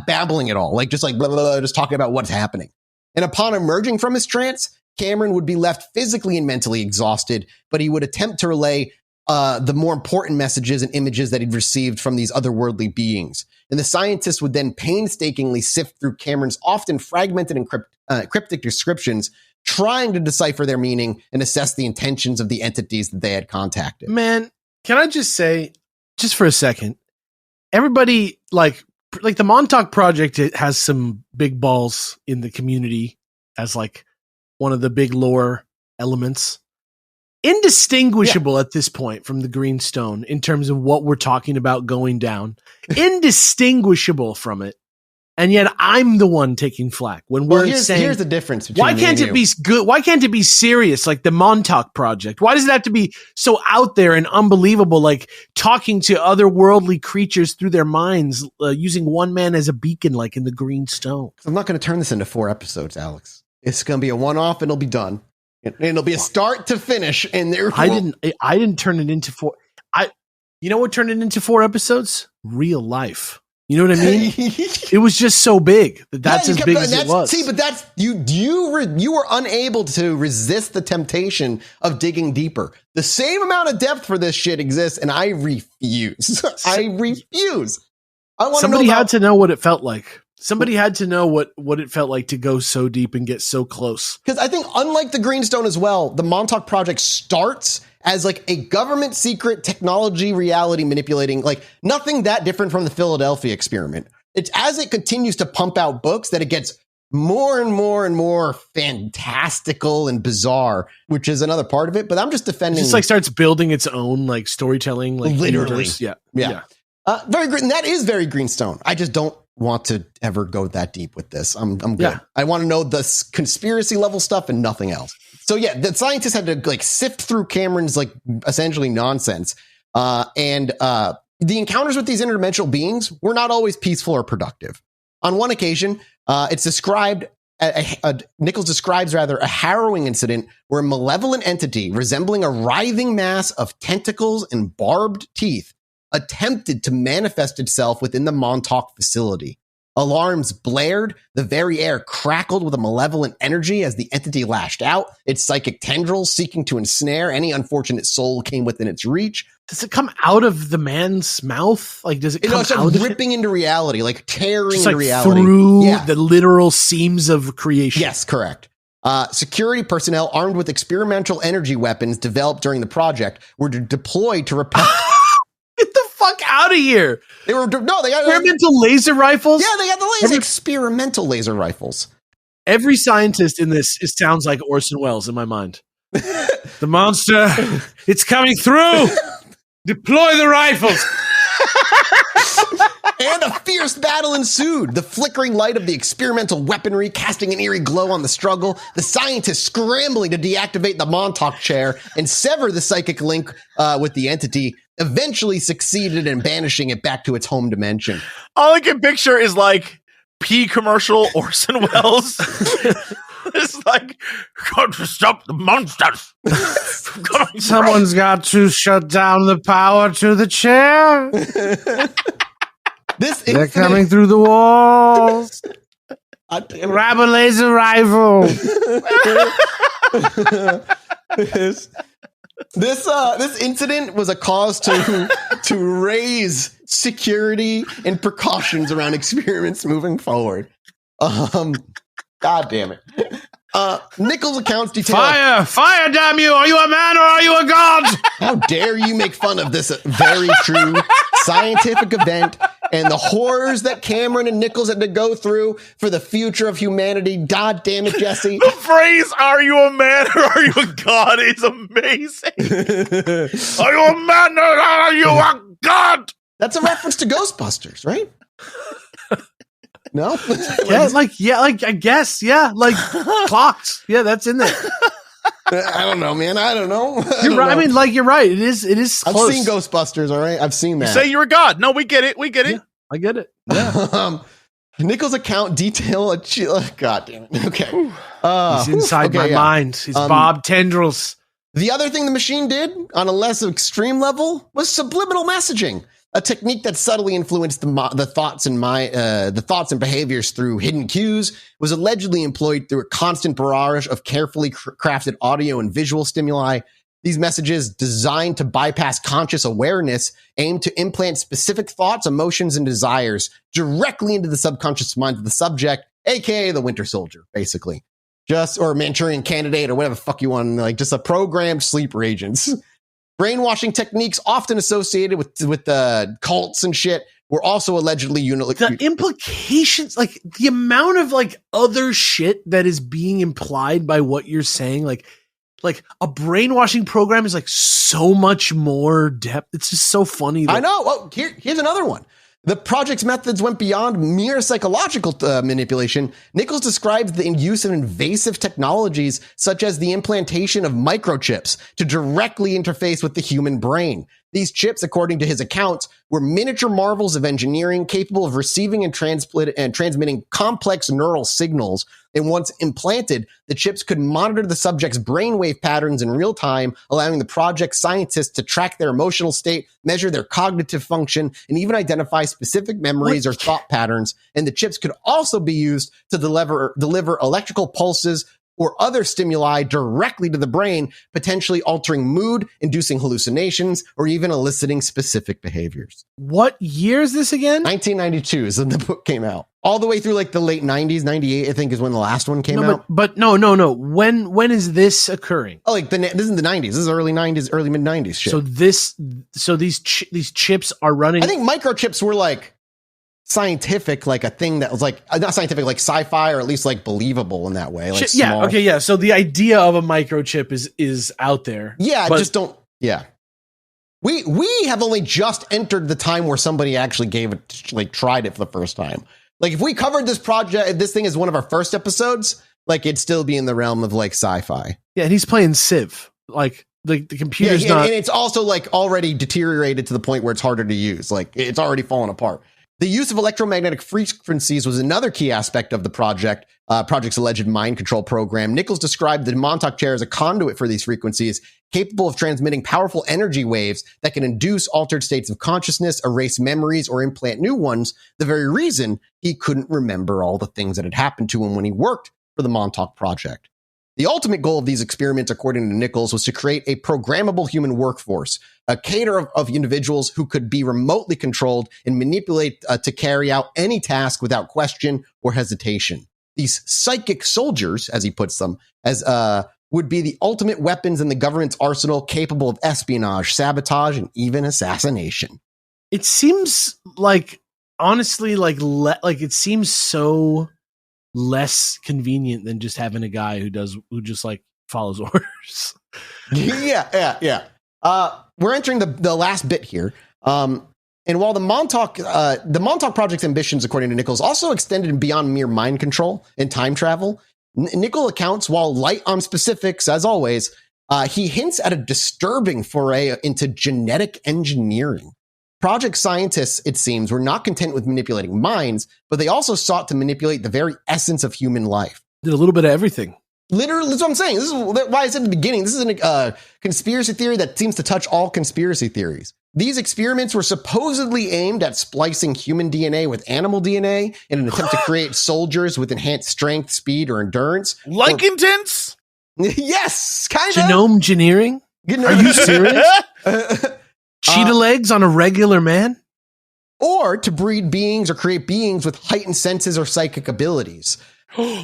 babbling it all, like just like blah, blah, blah, just talking about what's happening. And upon emerging from his trance, Cameron would be left physically and mentally exhausted, but he would attempt to relay the more important messages and images that he'd received from these otherworldly beings. And the scientist would then painstakingly sift through Cameron's often fragmented and cryptic descriptions, trying to decipher their meaning and assess the intentions of the entities that they had contacted. Man, can I just say, just for a second, everybody, like the Montauk Project, it has some big balls in the community as like one of the big lore elements. Indistinguishable at this point from the Greenstone in terms of what we're talking about going down. Indistinguishable from it. And yet I'm the one taking flack when we're saying, here's the difference between why can't it be good? Why can't it be serious like the Montauk Project? Why does it have to be so out there and unbelievable, like talking to otherworldly creatures through their minds, using one man as a beacon, like in the Greenstone? I'm not going to turn this into 4 episodes, Alex. It's going to be a one-off and it'll be done. And it'll be a start to finish. And I didn't turn it into 4. You know what turned it into 4 episodes? Real life. You know what I mean? It was just so big that's as big as it was. See, but that's you were unable to resist the temptation of digging deeper. The same amount of depth for this shit exists, and I refuse. I refuse. Somebody had to know what it felt like. Somebody had to know what it felt like to go so deep and get so close. Because I think, unlike the Greenstone as well, the Montauk Project starts as like a government secret technology reality manipulating, like nothing that different from the Philadelphia experiment. It's as it continues to pump out books that it gets more and more and more fantastical and bizarre, which is another part of it. But I'm just defending. It just like starts building its own like storytelling, like literally. Universe. Yeah. Very green. That is very Greenstone. I just don't want to ever go that deep with this. I'm good. Yeah. I want to know the conspiracy level stuff and nothing else. So yeah, the scientists had to like sift through Cameron's like essentially nonsense. And the encounters with these interdimensional beings were not always peaceful or productive. On one occasion, it's described, Nichols describes rather a harrowing incident where a malevolent entity resembling a writhing mass of tentacles and barbed teeth attempted to manifest itself within the Montauk facility. Alarms blared, the very air crackled with a malevolent energy as the entity lashed out, its psychic tendrils seeking to ensnare any unfortunate soul came within its reach. Does it come out of the man's mouth? Like, does it come it's out like ripping into reality, like tearing just into like reality. Through the literal seams of creation. Yes, correct. Security personnel armed with experimental energy weapons developed during the project were deployed to repel... Get the fuck out of here. They got experimental laser rifles. Yeah, they got the laser experimental laser rifles. Every scientist in this sounds like Orson Welles in my mind. The monster, it's coming through. Deploy the rifles. And a fierce battle ensued. The flickering light of the experimental weaponry casting an eerie glow on the struggle. The scientists scrambling to deactivate the Montauk Chair and sever the psychic link with the entity eventually succeeded in banishing it back to its home dimension. All I can picture is like P commercial Orson Welles. It's like, got to stop the monsters. Someone's got to shut down the power to the chair. They're coming through the walls. Grab a laser rifle. This incident was a cause to raise security and precautions around experiments moving forward. God damn it. Nichols' accounts detail... Fire, damn you! Are you a man or are you a god? How dare you make fun of this very true scientific event and the horrors that Cameron and Nichols had to go through for the future of humanity. God damn it, Jesse. The phrase, are you a man or are you a god, is amazing. Are you a man or are you a god? That's a reference to Ghostbusters, right? No? I guess, like clocks. Yeah, that's in there. I don't know, man. I don't know. You're right. I mean, like, you're right. It is close. I've seen Ghostbusters, all right? I've seen that. You say you're a god. No, we get it. Yeah, I get it. Yeah. Nichols' account detail God damn it. Okay. He's inside my mind. He's Bob Tendrils. The other thing the machine did on a less extreme level was subliminal messaging. a technique that subtly influenced the thoughts and behaviors through hidden cues, was allegedly employed through a constant barrage of carefully crafted audio and visual stimuli. These messages, designed to bypass conscious awareness, aim to implant specific thoughts, emotions, and desires directly into the subconscious mind of the subject, aka the Winter Soldier, basically. Or Manchurian Candidate, or whatever the fuck you want, like just a programmed sleeper agents. Brainwashing techniques often associated with cults and shit were also allegedly the implications, like the amount of like other shit that is being implied by what you're saying, like a brainwashing program is like so much more depth. It's just so funny. I know. Well, here's another one. The project's methods went beyond mere psychological manipulation. Nichols describes the use of invasive technologies, such as the implantation of microchips, to directly interface with the human brain. These chips, according to his accounts, were miniature marvels of engineering capable of receiving and transmitting complex neural signals. And once implanted, the chips could monitor the subject's brainwave patterns in real time, allowing the project scientists to track their emotional state, measure their cognitive function, and even identify specific memories or thought patterns. And the chips could also be used to deliver electrical pulses or other stimuli directly to the brain, potentially altering mood, inducing hallucinations, or even eliciting specific behaviors. What year is this again? 1992 is when the book came out. All the way through like the late 90s, 98, I think is when the last one came out. But no. When is this occurring? Oh, like this is the 90s. This is early 90s, early mid 90s shit. So these chips are running. I think microchips were like scientific, like a thing that was like not scientific, like sci-fi, or at least like believable in that way. Like yeah. Okay. Yeah. So the idea of a microchip is out there. Yeah. Just don't. Yeah. We have only just entered the time where somebody actually tried it for the first time. Like if we covered this thing as one of our first episodes, like it'd still be in the realm of like sci-fi. Yeah. And he's playing Civ. Like the computer's not. And it's also like already deteriorated to the point where it's harder to use. Like it's already fallen apart. The use of electromagnetic frequencies was another key aspect of the project's alleged mind control program. Nichols described the Montauk Chair as a conduit for these frequencies, capable of transmitting powerful energy waves that can induce altered states of consciousness, erase memories, or implant new ones, the very reason he couldn't remember all the things that had happened to him when he worked for the Montauk Project. The ultimate goal of these experiments, according to Nichols, was to create a programmable human workforce, a cadre of individuals who could be remotely controlled and manipulate to carry out any task without question or hesitation. These psychic soldiers, as he puts them, would be the ultimate weapons in the government's arsenal, capable of espionage, sabotage, and even assassination. It seems like, honestly, like it seems so less convenient than just having a guy who just like follows orders. Yeah. We're entering the last bit here. And while the Montauk Project's ambitions, according to Nichols, also extended beyond mere mind control and time travel, Nichols accounts, while light on specifics, as always, he hints at a disturbing foray into genetic engineering. Project scientists, it seems, were not content with manipulating minds, but they also sought to manipulate the very essence of human life. Did a little bit of everything. Literally, that's what I'm saying. This is why I said at the beginning, this is a conspiracy theory that seems to touch all conspiracy theories. These experiments were supposedly aimed at splicing human DNA with animal DNA in an attempt to create soldiers with enhanced strength, speed, or endurance. Like intense? Yes, kind of. Genome engineering? Are you serious? Cheetah legs on a regular man? Or to breed beings or create beings with heightened senses or psychic abilities.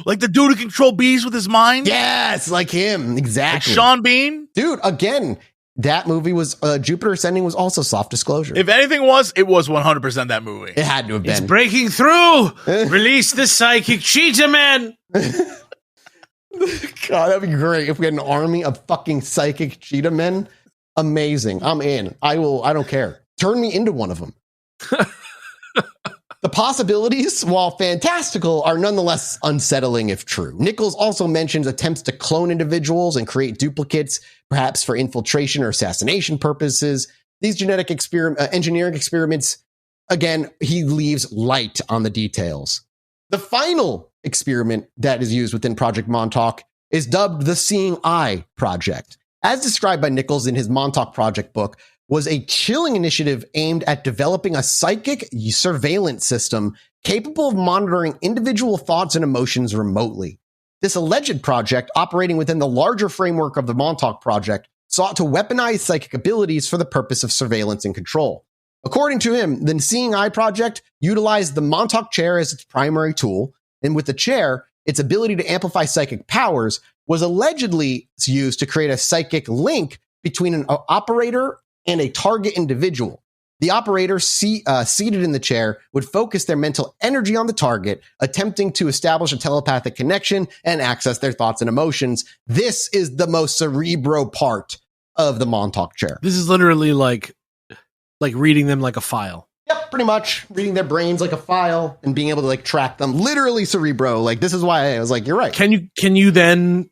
Like the dude who controlled bees with his mind? Yes, like him. Exactly. Like Sean Bean? Dude, again, that movie was, Jupiter Ascending was also Soft Disclosure. If anything it was 100% that movie. It had to have been. It's breaking through! Release the psychic cheetah man! God, that'd be great if we had an army of fucking psychic cheetah men. Amazing. I'm in. I don't care. Turn me into one of them. The possibilities, while fantastical, are nonetheless unsettling if true. Nichols also mentions attempts to clone individuals and create duplicates, perhaps for infiltration or assassination purposes. These genetic engineering experiments, again, he leaves light on the details. The final experiment that is used within Project Montauk is dubbed the Seeing Eye Project. As described by Nichols in his Montauk Project book, was a chilling initiative aimed at developing a psychic surveillance system capable of monitoring individual thoughts and emotions remotely. This alleged project, operating within the larger framework of the Montauk Project, sought to weaponize psychic abilities for the purpose of surveillance and control. According to him, the Seeing Eye Project utilized the Montauk Chair as its primary tool, and with the chair, its ability to amplify psychic powers was allegedly used to create a psychic link between an operator and a target individual. The operator seated in the chair would focus their mental energy on the target, attempting to establish a telepathic connection and access their thoughts and emotions. This is the most cerebro part of the Montauk Chair. This is literally like reading them like a file. Yep, pretty much reading their brains like a file and being able to like track them. Literally cerebro. Like, this is why I was like, you're right. Can you then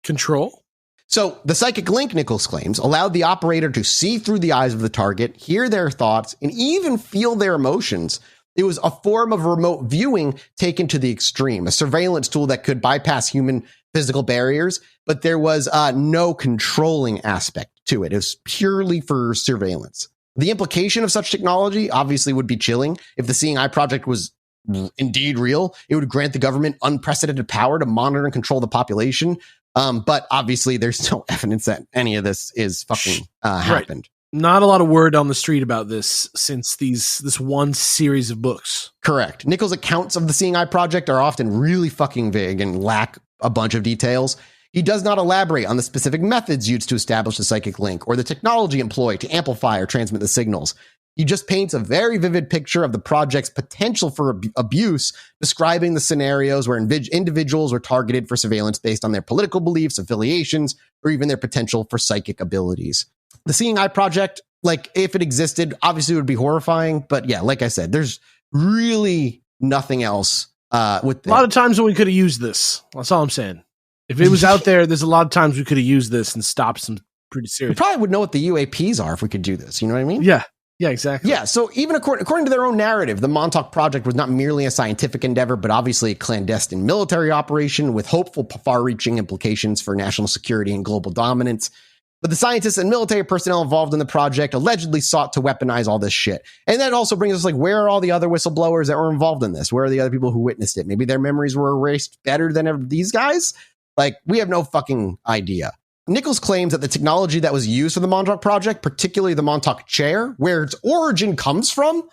control? So the psychic link, Nichols claims, allowed the operator to see through the eyes of the target, hear their thoughts, and even feel their emotions. It was a form of remote viewing taken to the extreme, a surveillance tool that could bypass human physical barriers, but there was no controlling aspect to it. It was purely for surveillance. The implication of such technology obviously would be chilling. If the Seeing Eye Project was indeed real, it would grant the government unprecedented power to monitor and control the population. But obviously there's no evidence that any of this is fucking happened. Right. Not a lot of word on the street about this since this one series of books. Correct. Nichols' accounts of the Seeing Eye Project are often really fucking vague and lack a bunch of details. He does not elaborate on the specific methods used to establish the psychic link or the technology employed to amplify or transmit the signals. He just paints a very vivid picture of the project's potential for abuse, describing the scenarios where individuals were targeted for surveillance based on their political beliefs, affiliations, or even their potential for psychic abilities. The Seeing Eye Project, like, if it existed, obviously it would be horrifying. But yeah, like I said, there's really nothing else with a lot of times when we could have used this. That's all I'm saying. If it was out there, there's a lot of times we could have used this and stopped some pretty serious. We probably would know what the UAPs are if we could do this. You know what I mean? Yeah. Yeah, exactly. Yeah, so even according to their own narrative, the Montauk Project was not merely a scientific endeavor, but obviously a clandestine military operation with hopeful far-reaching implications for national security and global dominance. But the scientists and military personnel involved in the project allegedly sought to weaponize all this shit. And that also brings us like, where are all the other whistleblowers that were involved in this? Where are the other people who witnessed it? Maybe their memories were erased better than these guys? Like, we have no fucking idea. Nichols claims that the technology that was used for the Montauk Project, particularly the Montauk Chair, where its origin comes from,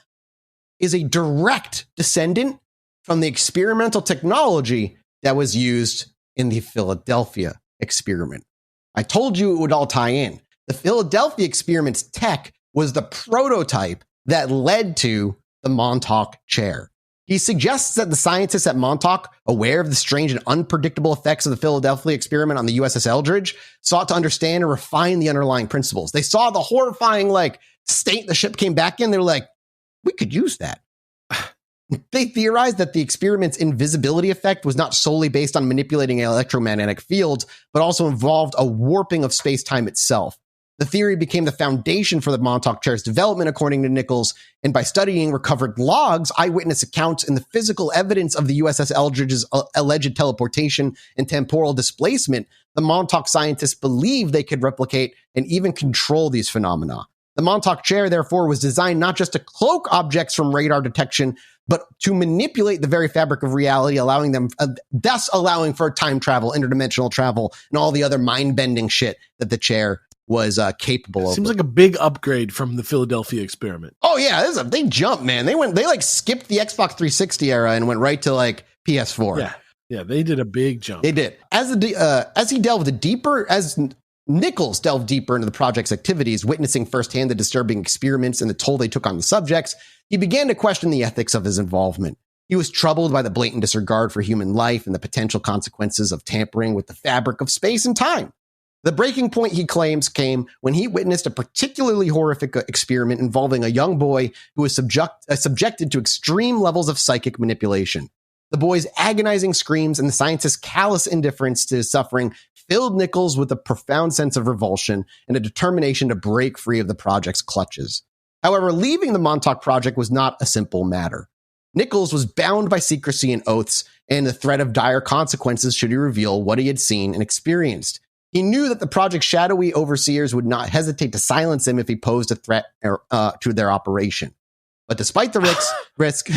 is a direct descendant from the experimental technology that was used in the Philadelphia experiment. I told you it would all tie in. The Philadelphia experiment's tech was the prototype that led to the Montauk Chair. He suggests that the scientists at Montauk, aware of the strange and unpredictable effects of the Philadelphia experiment on the USS Eldridge, sought to understand and refine the underlying principles. They saw the horrifying, like, state the ship came back in. They were like, we could use that. They theorized that the experiment's invisibility effect was not solely based on manipulating electromagnetic fields, but also involved a warping of space-time itself. The theory became the foundation for the Montauk Chair's development, according to Nichols, and by studying recovered logs, eyewitness accounts, and the physical evidence of the USS Eldridge's alleged teleportation and temporal displacement, the Montauk scientists believed they could replicate and even control these phenomena. The Montauk Chair, therefore, was designed not just to cloak objects from radar detection, but to manipulate the very fabric of reality, thus allowing for time travel, interdimensional travel, and all the other mind-bending shit that the chair was capable of. Seems like a big upgrade from the Philadelphia experiment. Oh yeah, they jumped, man. They like skipped the Xbox 360 era and went right to like PS4. Yeah, they did a big jump. They did. As Nichols delved deeper into the project's activities, witnessing firsthand the disturbing experiments and the toll they took on the subjects, he began to question the ethics of his involvement. He was troubled by the blatant disregard for human life and the potential consequences of tampering with the fabric of space and time. The breaking point, he claims, came when he witnessed a particularly horrific experiment involving a young boy who was subjected to extreme levels of psychic manipulation. The boy's agonizing screams and the scientist's callous indifference to his suffering filled Nichols with a profound sense of revulsion and a determination to break free of the project's clutches. However, leaving the Montauk Project was not a simple matter. Nichols was bound by secrecy and oaths and the threat of dire consequences should he reveal what he had seen and experienced. He knew that the project's shadowy overseers would not hesitate to silence him if he posed a threat to their operation. But despite the risk,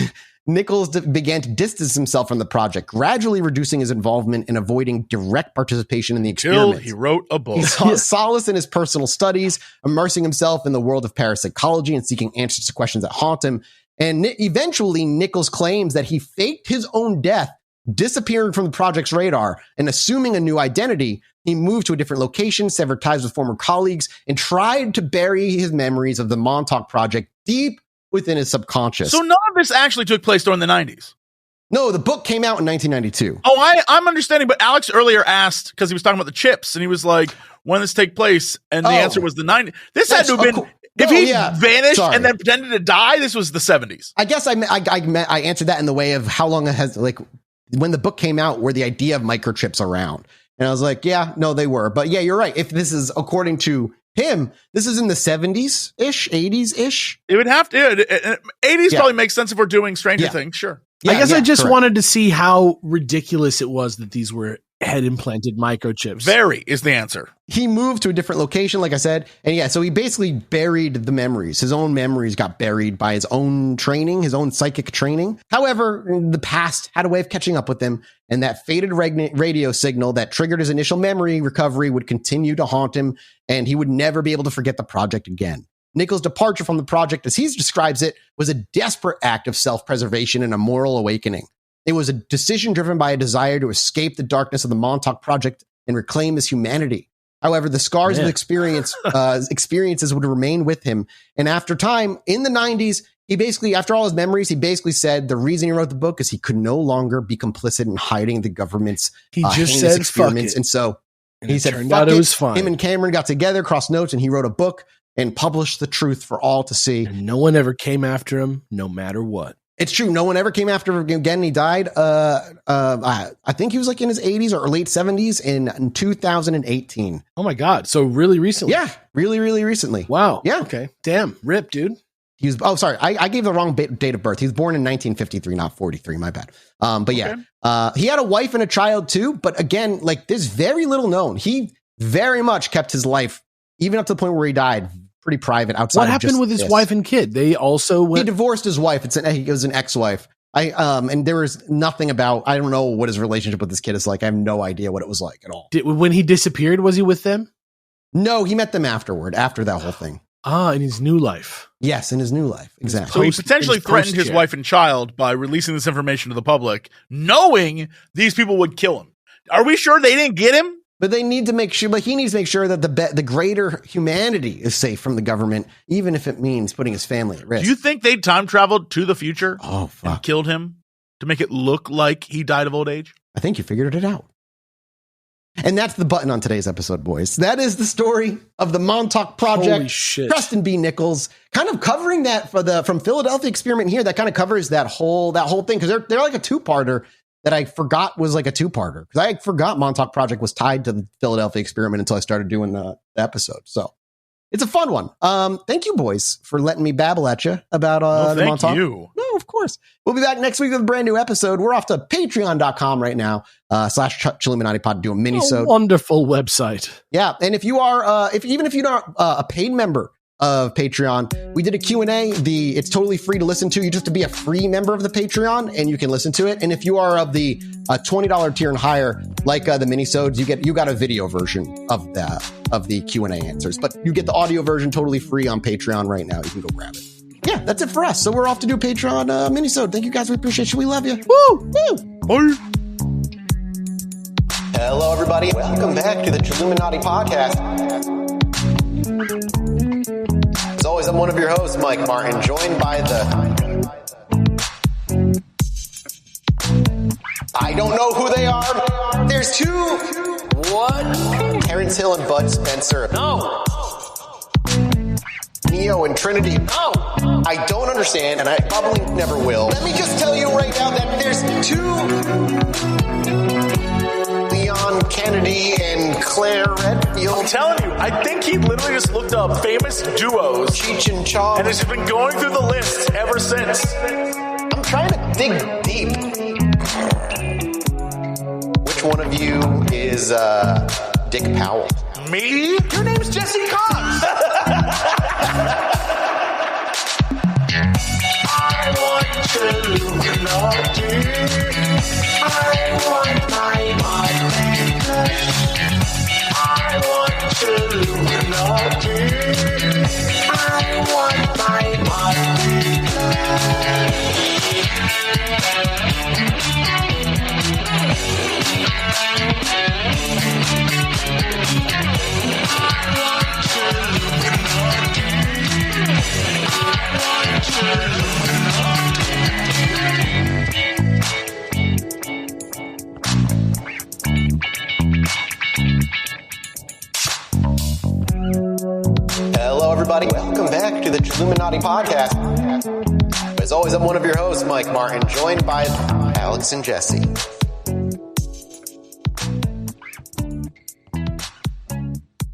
Nichols began to distance himself from the project, gradually reducing his involvement and avoiding direct participation in the experiments. He wrote a book. He sought solace in his personal studies, immersing himself in the world of parapsychology and seeking answers to questions that haunt him. And eventually, Nichols claims that he faked his own death, disappearing from the project's radar, and assuming a new identity. He moved to a different location, severed ties with former colleagues, and tried to bury his memories of the Montauk project deep within his subconscious. So none of this actually took place during the 90s. No, the book came out in 1992. Oh, I'm understanding, but Alex earlier asked, because he was talking about the chips, and he was like, when did this take place? And the answer was the 90s. This had to have been, if he vanished and then pretended to die, this was the 70s. I guess I answered that in the way of how long it has, like, when the book came out, were the idea of microchips around? And I was like, yeah, no, they were. But yeah, you're right. If this is according to him, this is in the 70s-ish, 80s-ish. It would have to. 80s probably makes sense if we're doing Stranger Things, sure. I guess I just wanted to see how ridiculous it was that these were head-implanted microchips. Very is the answer. He moved to a different location, like I said. And so he basically buried the memories. His own memories got buried by his own training, his own psychic training. However, the past had a way of catching up with him. And that faded radio signal that triggered his initial memory recovery would continue to haunt him. And he would never be able to forget the project again. Nichols' departure from the project, as he describes it, was a desperate act of self-preservation and a moral awakening. It was a decision driven by a desire to escape the darkness of the Montauk project and reclaim his humanity. However, the scars of experiences would remain with him. And after time, in the 90s, he basically, after all his memories, he basically said the reason he wrote the book is he could no longer be complicit in hiding the government's heinous experiments. And so he said, fuck it. It was fine. Him and Cameron got together, crossed notes, and he wrote a book and published the truth for all to see. And no one ever came after him, no matter what. It's true. No one ever came after him again. He died. I think he was like in his 80s or late 70s in 2018. Oh my God. So really recently. Yeah. Really, really recently. Wow. Yeah. Okay. Damn. Rip, dude. He was, sorry. I gave the wrong date of birth. He was born in 1953, not 43. My bad. But yeah, he had a wife and a child too. But again, like there's very little known. He very much kept his life, even up to the point where he died, pretty private outside. What happened with his wife and kid? They also went. He divorced his wife. It was an ex-wife. And there was nothing about. I don't know what his relationship with this kid is like. I have no idea what it was like at all. When he disappeared, was he with them? No, he met them afterward. After that whole thing. In his new life. Yes, in his new life. Exactly. So he potentially threatened his wife and child by releasing this information to the public, knowing these people would kill him. Are we sure they didn't get him? But they need to make sure. But he needs to make sure that the greater humanity is safe from the government, even if it means putting his family at risk. Do you think they time traveled to the future? Oh, fuck. And killed him to make it look like he died of old age? I think you figured it out. And that's the button on today's episode, boys. That is the story of the Montauk Project. Holy shit. Preston B. Nichols, kind of covering that from Philadelphia experiment here. That kind of covers that whole thing because they're like a two-parter. That I forgot was like a two-parter because I forgot Montauk Project was tied to the Philadelphia experiment until I started doing the episode. So it's a fun one. Thank you, boys, for letting me babble at you about the Montauk. Thank you. No, of course. We'll be back next week with a brand new episode. We're off to patreon.com right now, /Chilluminati pod, do a mini-sode. Wonderful website. Yeah. And if you are, even if you're not a paid member of Patreon, we did a Q&A. It's totally free to listen to. You just have to be a free member of the Patreon and you can listen to it. And if you are of the $20 tier and higher, like the minisodes, you got a video version of the Q&A answers, but you get the audio version totally free on Patreon right now. You can go grab it. Yeah, that's it for us. So we're off to do Patreon minisode. Thank you guys. We appreciate you. We love you. Woo! Woo! Bye. Hello, everybody. Welcome back to the Chilluminati podcast. As always, I'm one of your hosts, Mike Martin, joined by I don't know who they are. There's two. What? Terrence Hill and Bud Spencer. No. Neo and Trinity. No. I don't understand, and I probably never will. Let me just tell you right now that there's two. Leon Kennedy and Claire Redfield. I'm telling you, I think he literally just looked up famous duos. Cheech and Chong. And has just been going through the list ever since. I'm trying to dig deep. Which one of you is Dick Powell. Me? Your name's Jesse Cox. I want Chilluminati. I want my I want Chilluminati. I want my Hello, everybody. Welcome back to the Chilluminati podcast. As always, I'm one of your hosts, Mike Martin, joined by Alex and Jesse.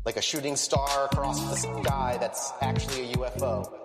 Like a shooting star across the sky that's actually a UFO.